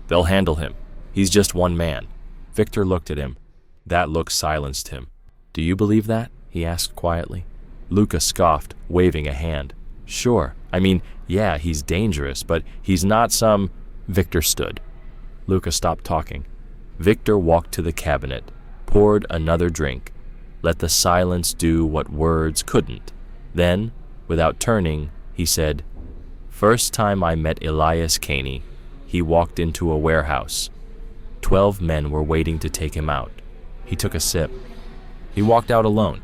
They'll handle him. He's just one man. Victor looked at him. That look silenced him. Do you believe that? He asked quietly. Luca scoffed, waving a hand. Sure. I mean, yeah, he's dangerous, but he's not some... Victor stood. Luca stopped talking. Victor walked to the cabinet, poured another drink, let the silence do what words couldn't. Then, without turning, he said, First time I met Elias Caney, he walked into a warehouse. 12 men were waiting to take him out. He took a sip. He walked out alone.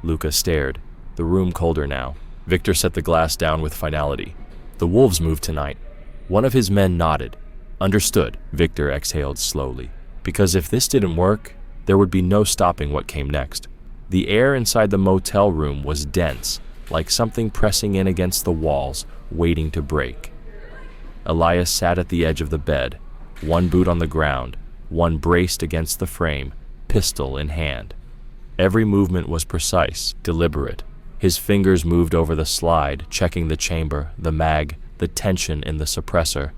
Luca stared, the room colder now. Victor set the glass down with finality. The wolves moved tonight. One of his men nodded. Understood, Victor exhaled slowly. Because if this didn't work, there would be no stopping what came next. The air inside the motel room was dense, like something pressing in against the walls, waiting to break. Elias sat at the edge of the bed, one boot on the ground, one braced against the frame, pistol in hand. Every movement was precise, deliberate. His fingers moved over the slide, checking the chamber, the mag, the tension in the suppressor.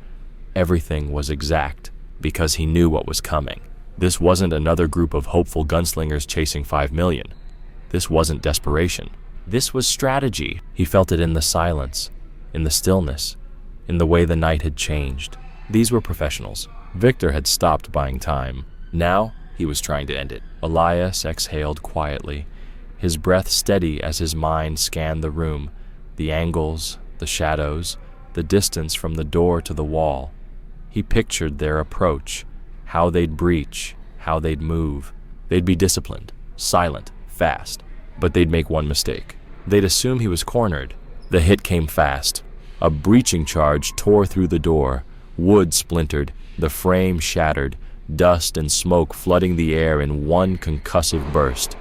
Everything was exact, because he knew what was coming. This wasn't another group of hopeful gunslingers chasing 5 million. This wasn't desperation. This was strategy. He felt it in the silence, in the stillness, in the way the night had changed. These were professionals. Victor had stopped buying time. Now, he was trying to end it. Elias exhaled quietly, his breath steady as his mind scanned the room, the angles, the shadows, the distance from the door to the wall. He pictured their approach, how they'd breach, how they'd move. They'd be disciplined, silent, fast, but they'd make one mistake. They'd assume he was cornered. The hit came fast. A breaching charge tore through the door. Wood splintered, the frame shattered, dust and smoke flooding the air in one concussive burst.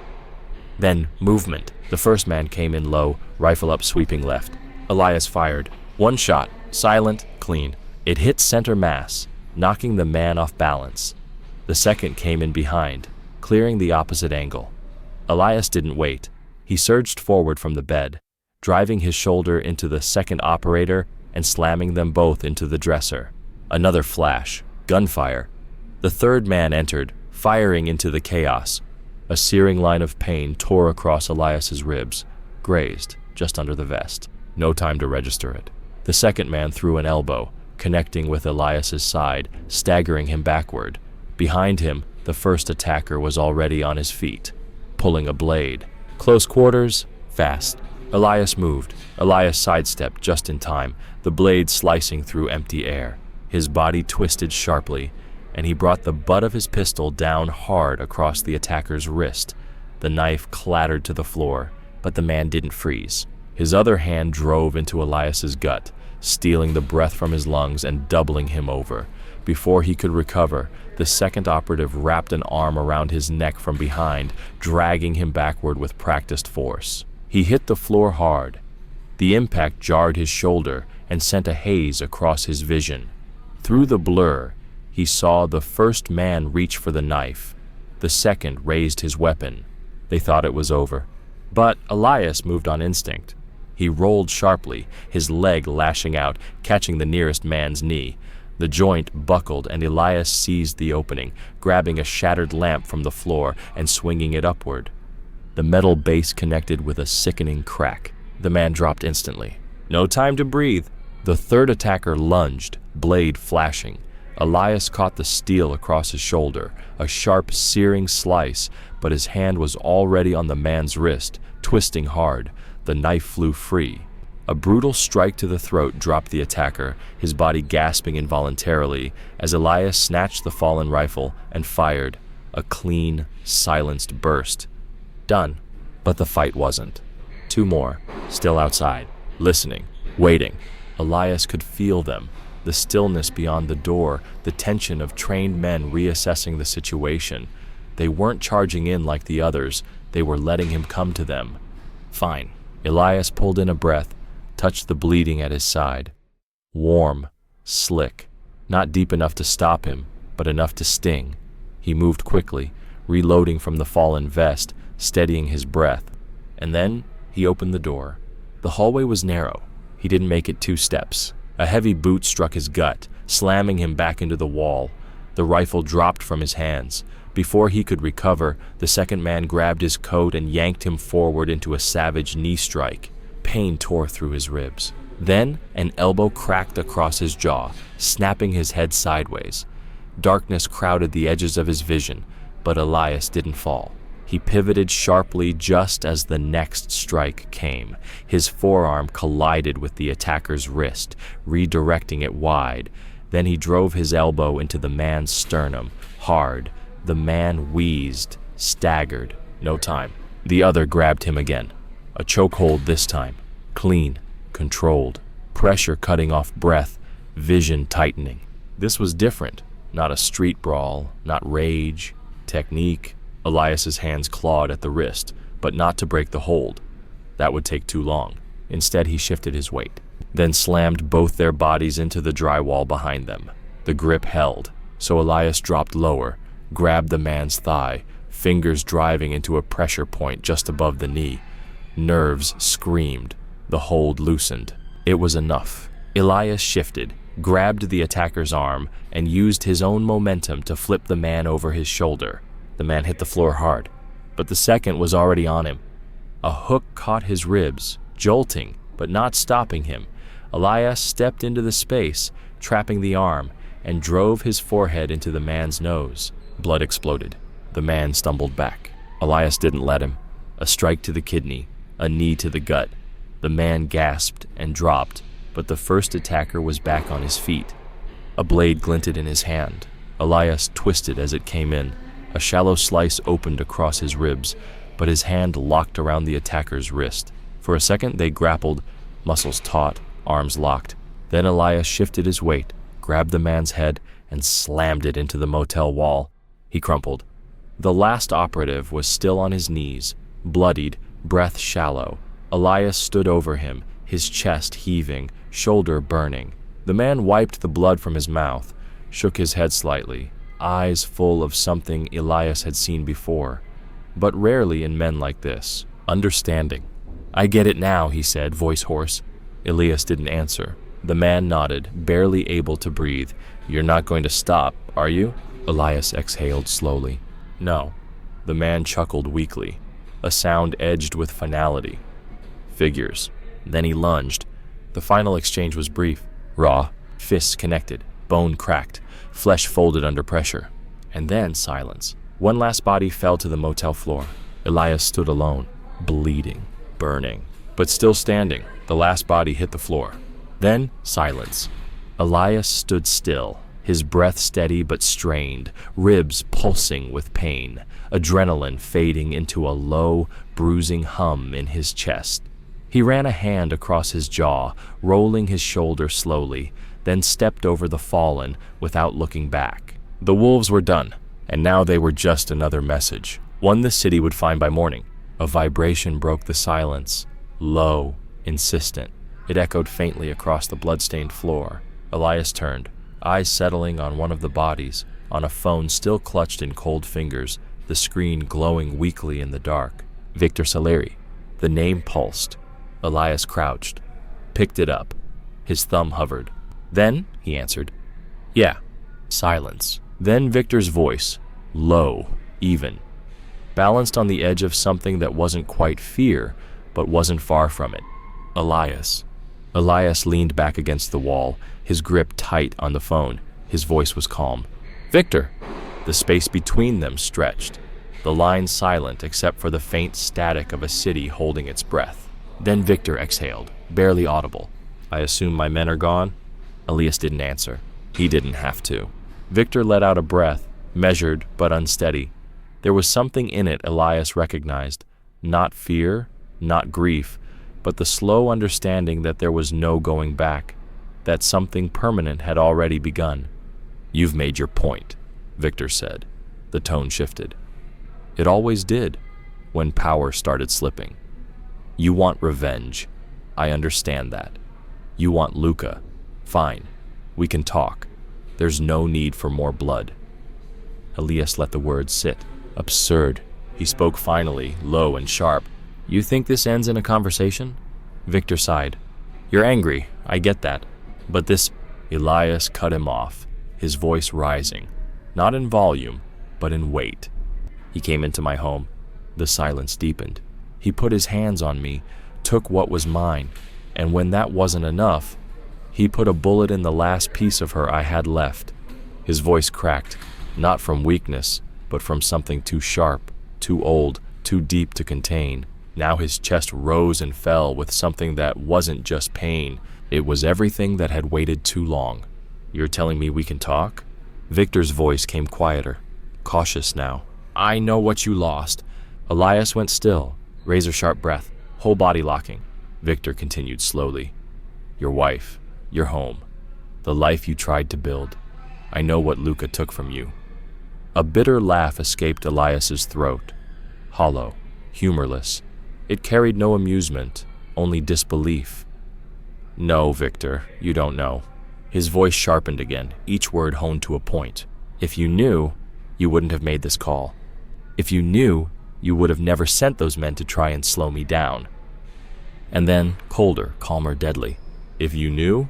Then, movement. The first man came in low, rifle up sweeping left. Elias fired. One shot, silent, clean. It hit center mass, knocking the man off balance. The second came in behind, clearing the opposite angle. Elias didn't wait. He surged forward from the bed, driving his shoulder into the second operator and slamming them both into the dresser. Another flash, gunfire. The third man entered, firing into the chaos. A searing line of pain tore across Elias's ribs, grazed just under the vest. No time to register it. The second man threw an elbow, connecting with Elias's side, staggering him backward. Behind him, the first attacker was already on his feet, pulling a blade. Close quarters, fast. Elias moved. Elias sidestepped just in time, the blade slicing through empty air. His body twisted sharply, and he brought the butt of his pistol down hard across the attacker's wrist. The knife clattered to the floor, but the man didn't freeze. His other hand drove into Elias's gut, stealing the breath from his lungs and doubling him over. Before he could recover, the second operative wrapped an arm around his neck from behind, dragging him backward with practiced force. He hit the floor hard. The impact jarred his shoulder and sent a haze across his vision. Through the blur, he saw the first man reach for the knife. The second raised his weapon. They thought it was over. But Elias moved on instinct. He rolled sharply, his leg lashing out, catching the nearest man's knee. The joint buckled and Elias seized the opening, grabbing a shattered lamp from the floor and swinging it upward. The metal base connected with a sickening crack. The man dropped instantly. No time to breathe. The third attacker lunged, blade flashing. Elias caught the steel across his shoulder, a sharp, searing slice, but his hand was already on the man's wrist, twisting hard. The knife flew free. A brutal strike to the throat dropped the attacker, his body gasping involuntarily, as Elias snatched the fallen rifle and fired. A clean, silenced burst. Done. But the fight wasn't. Two more, still outside, listening, waiting. Elias could feel them, the stillness beyond the door, the tension of trained men reassessing the situation. They weren't charging in like the others, they were letting him come to them. Fine. Elias pulled in a breath, touched the bleeding at his side. Warm, slick, not deep enough to stop him, but enough to sting. He moved quickly, reloading from the fallen vest, steadying his breath. And then he opened the door. The hallway was narrow. He didn't make it 2 steps. A heavy boot struck his gut, slamming him back into the wall. The rifle dropped from his hands. Before he could recover, the second man grabbed his coat and yanked him forward into a savage knee strike. Pain tore through his ribs. Then an elbow cracked across his jaw, snapping his head sideways. Darkness crowded the edges of his vision, but Elias didn't fall. He pivoted sharply just as the next strike came. His forearm collided with the attacker's wrist, redirecting it wide. Then he drove his elbow into the man's sternum, hard. The man wheezed, staggered. No time. The other grabbed him again. A chokehold this time. Clean, controlled. Pressure cutting off breath, vision tightening. This was different. Not a street brawl, not rage. Technique. Elias's hands clawed at the wrist, but not to break the hold. That would take too long. Instead, he shifted his weight, then slammed both their bodies into the drywall behind them. The grip held, so Elias dropped lower, grabbed the man's thigh, fingers driving into a pressure point just above the knee. Nerves screamed. The hold loosened. It was enough. Elias shifted, grabbed the attacker's arm, and used his own momentum to flip the man over his shoulder. The man hit the floor hard, but the second was already on him. A hook caught his ribs, jolting, but not stopping him. Elias stepped into the space, trapping the arm, and drove his forehead into the man's nose. Blood exploded. The man stumbled back. Elias didn't let him. A strike to the kidney, a knee to the gut. The man gasped and dropped, but the first attacker was back on his feet. A blade glinted in his hand. Elias twisted as it came in. A shallow slice opened across his ribs, but his hand locked around the attacker's wrist. For a second they grappled, muscles taut, arms locked. Then Elias shifted his weight, grabbed the man's head, and slammed it into the motel wall. He crumpled. The last operative was still on his knees, bloodied, breath shallow. Elias stood over him, his chest heaving, shoulder burning. The man wiped the blood from his mouth, shook his head slightly, eyes full of something Elias had seen before, but rarely in men like this. Understanding. "I get it now," he said, voice hoarse. Elias didn't answer. The man nodded, barely able to breathe. "You're not going to stop, are you?" Elias exhaled slowly. "No." The man chuckled weakly, a sound edged with finality. "Figures." Then he lunged. The final exchange was brief, raw, fists connected, bone cracked, flesh folded under pressure. And then silence. One last body fell to the motel floor. Elias stood alone, bleeding, burning, but still standing. The last body hit the floor. Then silence. Elias stood still, his breath steady but strained, ribs pulsing with pain, adrenaline fading into a low, bruising hum in his chest. He ran a hand across his jaw, rolling his shoulder slowly, then stepped over the fallen without looking back. The wolves were done, and now they were just another message, one the city would find by morning. A vibration broke the silence, low, insistent. It echoed faintly across the blood-stained floor. Elias turned, eyes settling on one of the bodies, on a phone still clutched in cold fingers, the screen glowing weakly in the dark. Victor Salieri. The name pulsed. Elias crouched, picked it up. His thumb hovered. "Then?" he answered. "Yeah." Silence. Then Victor's voice, low, even, balanced on the edge of something that wasn't quite fear, but wasn't far from it. "Elias." Elias leaned back against the wall, his grip tight on the phone. His voice was calm. "Victor." The space between them stretched, the line silent except for the faint static of a city holding its breath. Then Victor exhaled, barely audible. "I assume my men are gone?" Elias didn't answer. He didn't have to. Victor let out a breath, measured but unsteady. There was something in it Elias recognized, not fear, not grief, but the slow understanding that there was no going back, that something permanent had already begun. "You've made your point," Victor said. The tone shifted. It always did, when power started slipping. "You want revenge. I understand that. You want Luca. Fine. We can talk. There's no need for more blood." Elias let the words sit. "Absurd." He spoke finally, low and sharp. "You think this ends in a conversation?" Victor sighed. "You're angry, I get that. But this—" Elias cut him off, his voice rising, not in volume, but in weight. "He came into my home." The silence deepened. "He put his hands on me, took what was mine, and when that wasn't enough, he put a bullet in the last piece of her I had left." His voice cracked, not from weakness, but from something too sharp, too old, too deep to contain. Now his chest rose and fell with something that wasn't just pain. It was everything that had waited too long. "You're telling me we can talk?" Victor's voice came quieter, cautious now. "I know what you lost." Elias went still, razor-sharp breath, whole body locking. Victor continued slowly. "Your wife, your home, the life you tried to build. I know what Luca took from you." A bitter laugh escaped Elias's throat, hollow, humorless. It carried no amusement, only disbelief. "No, Victor, you don't know." His voice sharpened again, each word honed to a point. "If you knew, you wouldn't have made this call. If you knew, you would have never sent those men to try and slow me down." And then, colder, calmer, deadly. "If you knew,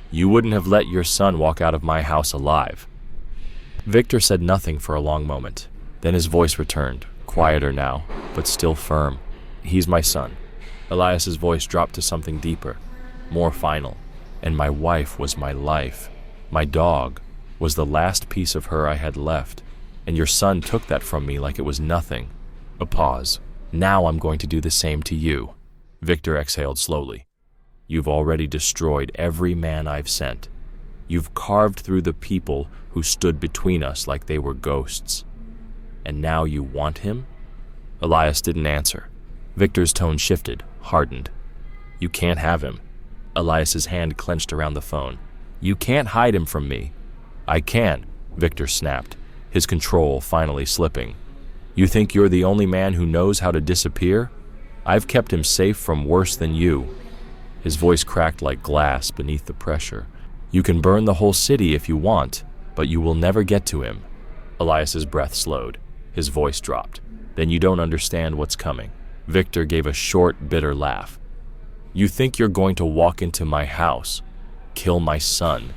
you wouldn't have let your son walk out of my house alive." Victor said nothing for a long moment. Then his voice returned, quieter now, but still firm. "He's my son." Elias's voice dropped to something deeper, more final. "And my wife was my life. My dog was the last piece of her I had left. And your son took that from me like it was nothing." A pause. "Now I'm going to do the same to you." Victor exhaled slowly. "You've already destroyed every man I've sent. You've carved through the people who stood between us like they were ghosts. And now you want him?" Elias didn't answer. Victor's tone shifted, hardened. "You can't have him." Elias's hand clenched around the phone. "You can't hide him from me." "I can," Victor snapped, his control finally slipping. "You think you're the only man who knows how to disappear? I've kept him safe from worse than you." His voice cracked like glass beneath the pressure. "You can burn the whole city if you want, but you will never get to him." Elias's breath slowed. His voice dropped. "Then you don't understand what's coming." Victor gave a short, bitter laugh. "You think you're going to walk into my house, kill my son,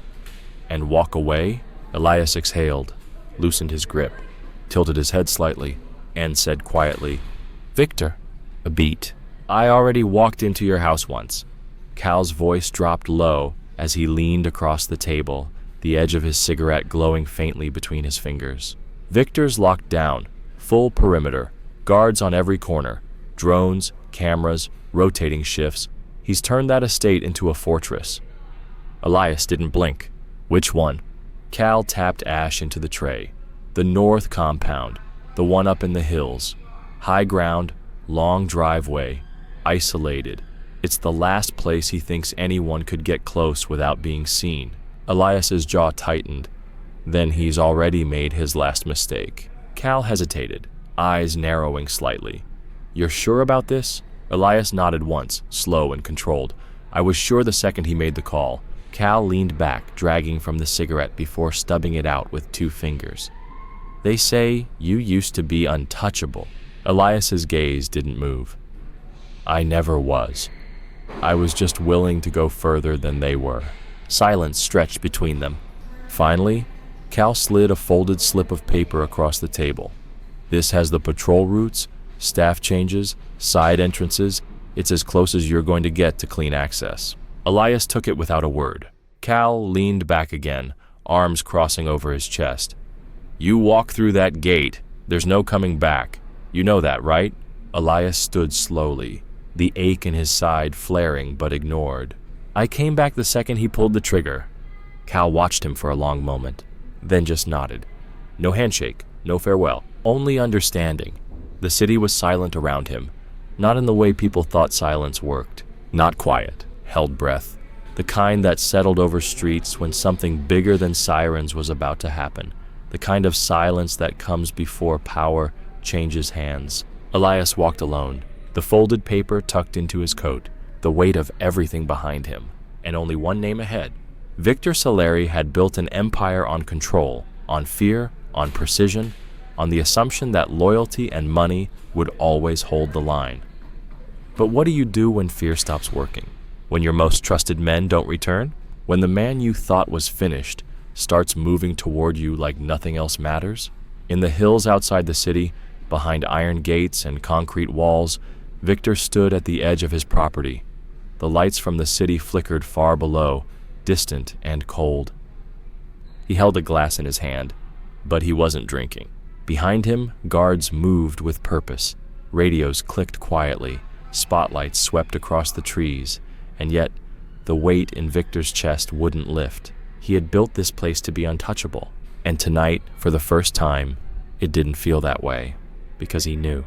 and walk away?" Elias exhaled, loosened his grip, tilted his head slightly, and said quietly, "Victor." A beat. "I already walked into your house once." Cal's voice dropped low as he leaned across the table, the edge of his cigarette glowing faintly between his fingers. Victor's locked down, full perimeter, guards on every corner, drones, cameras, rotating shifts. He's turned that estate into a fortress. Elias didn't blink. "Which one?" Cal tapped ash into the tray. "The north compound, the one up in the hills. High ground, long driveway, isolated. It's the last place he thinks anyone could get close without being seen. Elias's jaw tightened. Then he's already made his last mistake. Cal hesitated, eyes narrowing slightly. "You're sure about this?" Elias nodded once, slow and controlled. "I was sure the second he made the call." Cal leaned back, dragging from the cigarette before stubbing it out with 2 fingers. "They say you used to be untouchable." Elias's gaze didn't move. "I never was. I was just willing to go further than they were." Silence stretched between them. Finally, Cal slid a folded slip of paper across the table. "This has the patrol routes, staff changes, side entrances. It's as close as you're going to get to clean access." Elias took it without a word. Cal leaned back again, arms crossing over his chest. "You walk through that gate. There's no coming back. You know that, right?" Elias stood slowly, the ache in his side flaring but ignored. "I came back the second he pulled the trigger." Cal watched him for a long moment, then just nodded. No handshake, no farewell, only understanding. The city was silent around him, not in the way people thought silence worked. Not quiet, held breath, the kind that settled over streets when something bigger than sirens was about to happen, the kind of silence that comes before power changes hands. Elias walked alone, the folded paper tucked into his coat, the weight of everything behind him, and only one name ahead. Victor Saleri had built an empire on control, on fear, on precision, on the assumption that loyalty and money would always hold the line. But what do you do when fear stops working? When your most trusted men don't return? When the man you thought was finished starts moving toward you like nothing else matters? In the hills outside the city, behind iron gates and concrete walls, Victor stood at the edge of his property. The lights from the city flickered far below, distant and cold. He held a glass in his hand, but he wasn't drinking. Behind him, guards moved with purpose. Radios clicked quietly, spotlights swept across the trees, and yet the weight in Victor's chest wouldn't lift. He had built this place to be untouchable, and tonight, for the first time, it didn't feel that way, because he knew.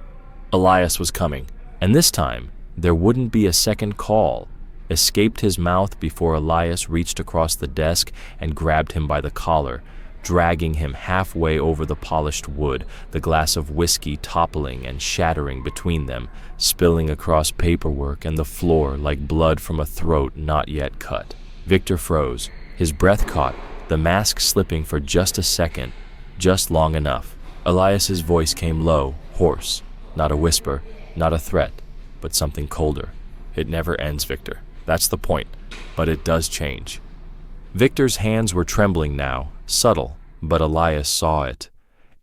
Elias was coming, and this time, there wouldn't be a second call. Escaped his mouth before Elias reached across the desk and grabbed him by the collar, dragging him halfway over the polished wood, the glass of whiskey toppling and shattering between them, spilling across paperwork and the floor like blood from a throat not yet cut. Victor froze, his breath caught, the mask slipping for just a second, just long enough. Elias's voice came low, hoarse, not a whisper, not a threat, but something colder. "It never ends, Victor. That's the point, but it does change." Victor's hands were trembling now, subtle, but Elias saw it.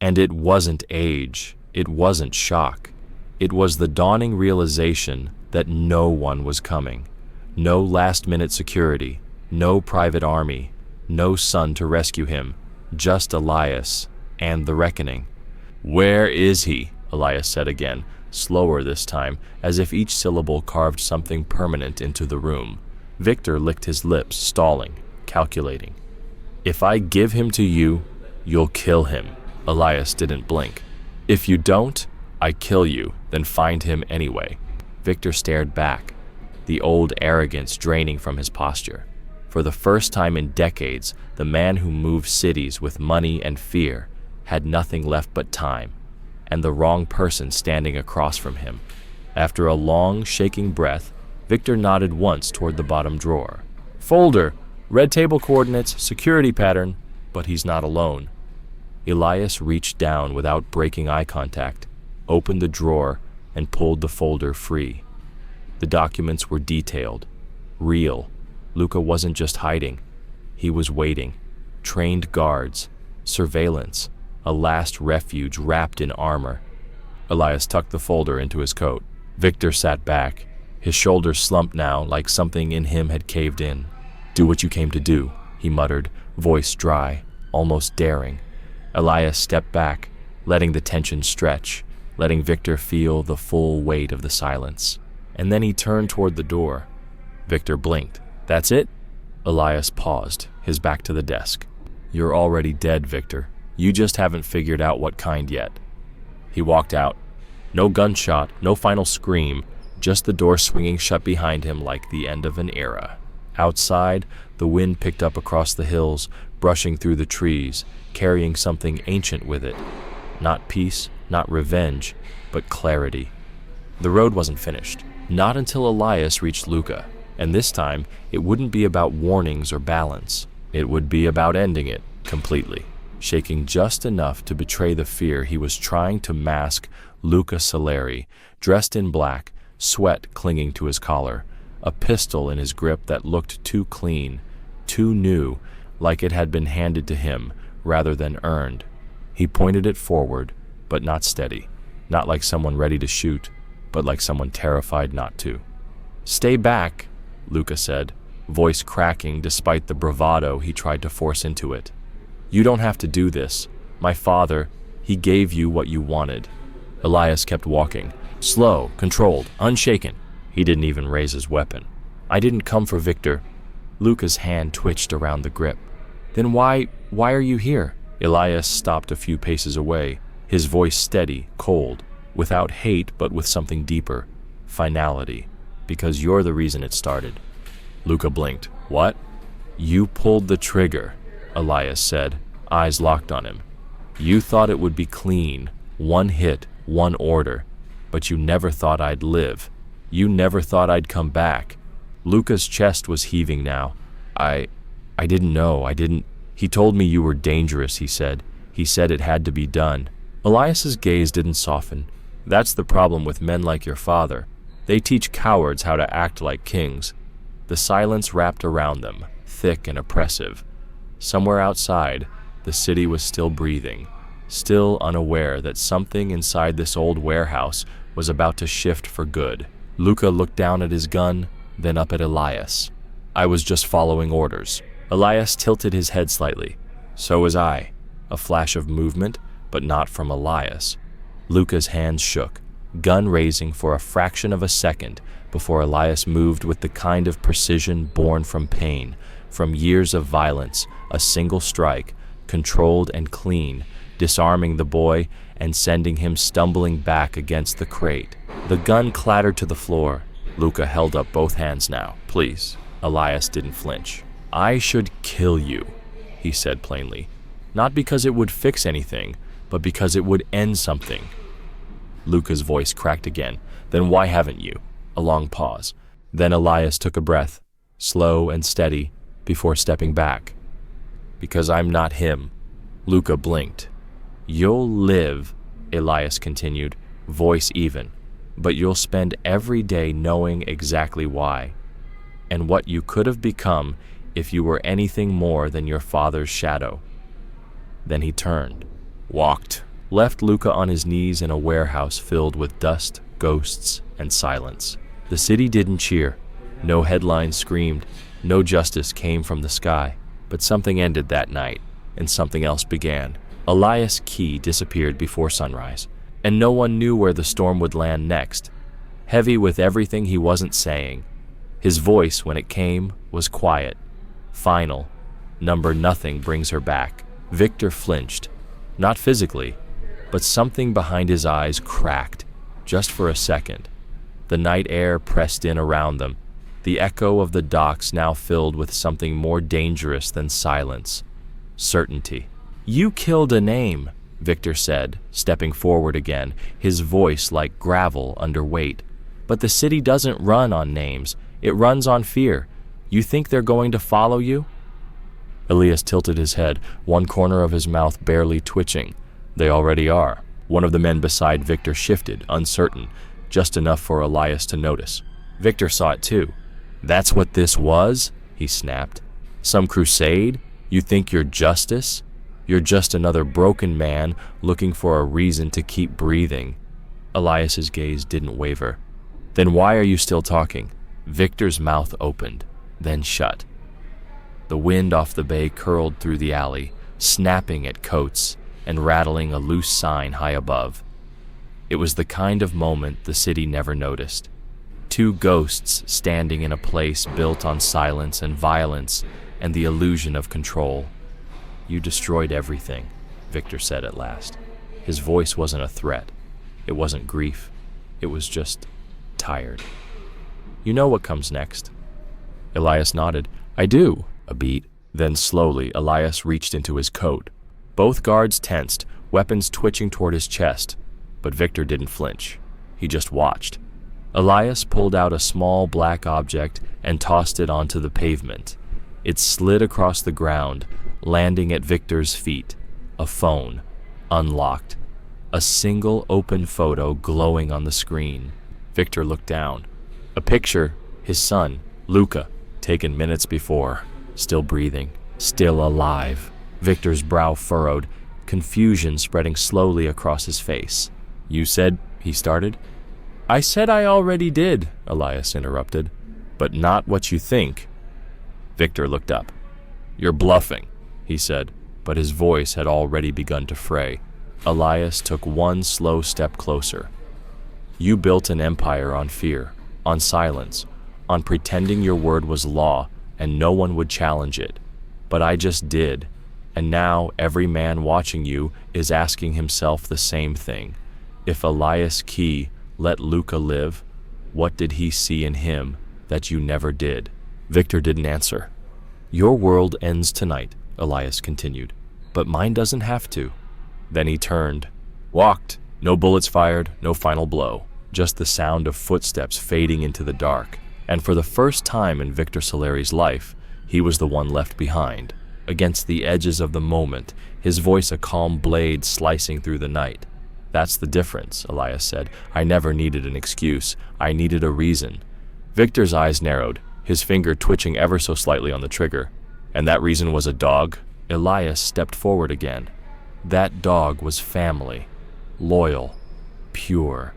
And it wasn't age, it wasn't shock. It was the dawning realization that no one was coming. No last-minute security, no private army, no son to rescue him, just Elias and the reckoning. "Where is he?" Elias said again, slower this time, as if each syllable carved something permanent into the room. Victor licked his lips, stalling, calculating. "If I give him to you, you'll kill him." Elias didn't blink. "If you don't, I kill you, then find him anyway." Victor stared back, the old arrogance draining from his posture. For the first time in decades, the man who moved cities with money and fear had nothing left but time, and the wrong person standing across from him. After a long, shaking breath, Victor nodded once toward the bottom drawer. "Folder, red table coordinates, security pattern," but he's not alone. Elias reached down without breaking eye contact, opened the drawer, and pulled the folder free. The documents were detailed, real. Luca wasn't just hiding. He was waiting. Trained guards, surveillance, a last refuge wrapped in armor. Elias tucked the folder into his coat. Victor sat back, his shoulders slumped now like something in him had caved in. "Do what you came to do," he muttered, voice dry, almost daring. Elias stepped back, letting the tension stretch, letting Victor feel the full weight of the silence. And then he turned toward the door. Victor blinked. "That's it?" Elias paused, his back to the desk. "You're already dead, Victor. You just haven't figured out what kind yet." He walked out. No gunshot, no final scream, just the door swinging shut behind him like the end of an era. Outside, the wind picked up across the hills, brushing through the trees, carrying something ancient with it. Not peace, not revenge, but clarity. The road wasn't finished. Not until Elias reached Luca, and this time it wouldn't be about warnings or balance. It would be about ending it completely, shaking just enough to betray the fear he was trying to mask. Luca Saleri, dressed in black, sweat clinging to his collar, a pistol in his grip that looked too clean, too new, like it had been handed to him rather than earned. He pointed it forward, but not steady, not like someone ready to shoot, but like someone terrified not to. "Stay back," Luca said, voice cracking despite the bravado he tried to force into it. "You don't have to do this. My father, he gave you what you wanted." Elias kept walking, slow, controlled, unshaken. He didn't even raise his weapon. "I didn't come for Victor." Luca's hand twitched around the grip. "Then why are you here?" Elias stopped a few paces away, his voice steady, cold, without hate but with something deeper, finality. "Because you're the reason it started." Luca blinked. "What?" "You pulled the trigger," Elias said, eyes locked on him. "You thought it would be clean, one hit, one order, but you never thought I'd live. You never thought I'd come back." Luca's chest was heaving now. I didn't know, He told me you were dangerous," he said. "He said it had to be done." Elias's gaze didn't soften. "That's the problem with men like your father. They teach cowards how to act like kings." The silence wrapped around them, thick and oppressive. Somewhere outside, the city was still breathing, still unaware that something inside this old warehouse was about to shift for good. Luca looked down at his gun, then up at Elias. "I was just following orders." Elias tilted his head slightly. "So was I." A flash of movement, but not from Elias. Luca's hands shook, gun raising for a fraction of a second before Elias moved with the kind of precision born from pain, from years of violence, a single strike, controlled and clean, disarming the boy and sending him stumbling back against the crate. The gun clattered to the floor. Luca held up both hands now. "Please." Elias didn't flinch. "I should kill you," he said plainly. "Not because it would fix anything, but because it would end something." Luca's voice cracked again. "Then why haven't you?" A long pause. Then Elias took a breath, slow and steady, before stepping back. "Because I'm not him." Luca blinked. "You'll live," Elias continued, voice even, "but you'll spend every day knowing exactly why, and what you could have become if you were anything more than your father's shadow." Then he turned, walked, left Luca on his knees in a warehouse filled with dust, ghosts, and silence. The city didn't cheer. No headlines screamed. No justice came from the sky. But something ended that night, and something else began. Elias Key disappeared before sunrise, and no one knew where the storm would land next. Heavy with everything he wasn't saying. His voice, when it came, was quiet, final. Number nothing brings her back. Victor flinched, not physically, but something behind his eyes cracked, just for a second. The night air pressed in around them, the echo of the docks now filled with something more dangerous than silence. Certainty. "You killed a name," Victor said, stepping forward again, his voice like gravel under weight. "But the city doesn't run on names. It runs on fear. You think they're going to follow you?" Elias tilted his head, one corner of his mouth barely twitching. "They already are." One of the men beside Victor shifted, uncertain, just enough for Elias to notice. Victor saw it too. "That's what this was?" he snapped. "Some crusade? You think you're justice? You're just another broken man looking for a reason to keep breathing." Elias's gaze didn't waver. "Then why are you still talking?" Victor's mouth opened, then shut. The wind off the bay curled through the alley, snapping at coats and rattling a loose sign high above. It was the kind of moment the city never noticed. Two ghosts standing in a place built on silence and violence and the illusion of control. "You destroyed everything," Victor said at last. His voice wasn't a threat. It wasn't grief. It was just tired. You know what comes next? Elias nodded. I do. A beat. Then slowly, Elias reached into his coat. Both guards tensed, weapons twitching toward his chest. But Victor didn't flinch. He just watched. Elias pulled out a small black object and tossed it onto the pavement. It slid across the ground, landing at Victor's feet. A phone, unlocked. A single open photo glowing on the screen. Victor looked down. A picture, his son, Luca, taken minutes before. Still breathing, still alive. Victor's brow furrowed, confusion spreading slowly across his face. You said, he started. I said I already did, Elias interrupted. But not what you think. Victor looked up. You're bluffing, he said, but his voice had already begun to fray. Elias took one slow step closer. You built an empire on fear, on silence, on pretending your word was law and no one would challenge it. But I just did, and now every man watching you is asking himself the same thing. If Elias Key let Luca live, what did he see in him that you never did? Victor didn't answer. Your world ends tonight, Elias continued, but mine doesn't have to. Then he turned, walked, no bullets fired, no final blow, just the sound of footsteps fading into the dark. And for the first time in Victor Solari's life, he was the one left behind. Against the edges of the moment, his voice a calm blade slicing through the night. That's the difference, Elias said. I never needed an excuse. I needed a reason. Victor's eyes narrowed, his finger twitching ever so slightly on the trigger. And that reason was a dog? Elias stepped forward again. That dog was family. Loyal. Pure.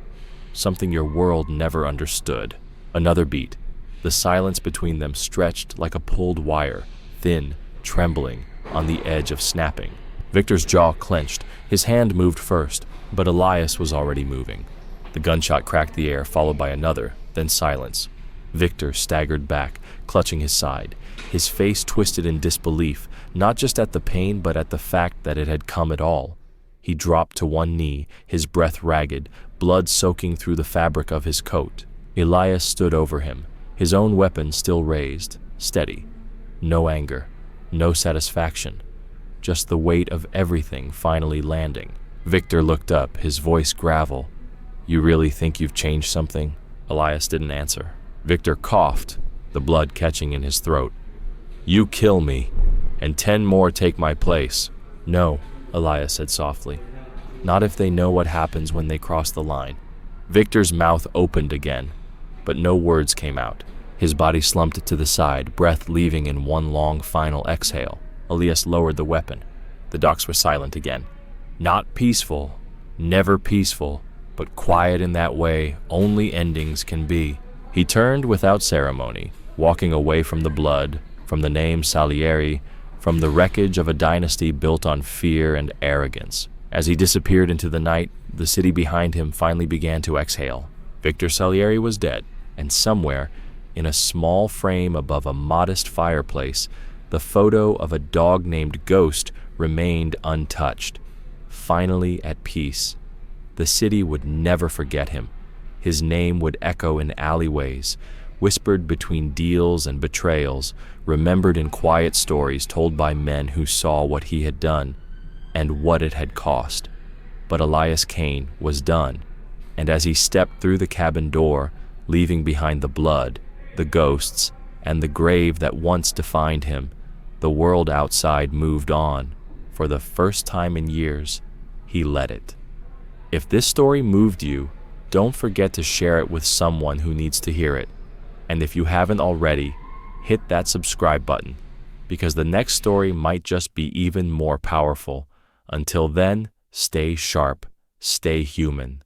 Something your world never understood. Another beat. The silence between them stretched like a pulled wire, thin, trembling, on the edge of snapping. Victor's jaw clenched. His hand moved first, but Elias was already moving. The gunshot cracked the air, followed by another, then silence. Victor staggered back, clutching his side, his face twisted in disbelief, not just at the pain, but at the fact that it had come at all. He dropped to one knee, his breath ragged, blood soaking through the fabric of his coat. Elias stood over him, his own weapon still raised, steady. No anger, no satisfaction, just the weight of everything finally landing. Victor looked up, his voice gravel. You really think you've changed something? Elias didn't answer. Victor coughed, the blood catching in his throat. You kill me, and 10 more take my place. No, Elias said softly. Not if they know what happens when they cross the line. Victor's mouth opened again, but no words came out. His body slumped to the side, breath leaving in one long final exhale. Elias lowered the weapon. The docks were silent again. Not peaceful, never peaceful, but quiet in that way only endings can be. He turned without ceremony, walking away from the blood, from the name Salieri, from the wreckage of a dynasty built on fear and arrogance. As he disappeared into the night, the city behind him finally began to exhale. Victor Salieri was dead, and somewhere, in a small frame above a modest fireplace, the photo of a dog named Ghost remained untouched. Finally at peace. The city would never forget him. His name would echo in alleyways, whispered between deals and betrayals, remembered in quiet stories told by men who saw what he had done and what it had cost. But Elias Kane was done, and as he stepped through the cabin door, leaving behind the blood, the ghosts, and the grave that once defined him, the world outside moved on. For the first time in years, he let it. If this story moved you, don't forget to share it with someone who needs to hear it. And if you haven't already, hit that subscribe button, because the next story might just be even more powerful. Until then, stay sharp, stay human.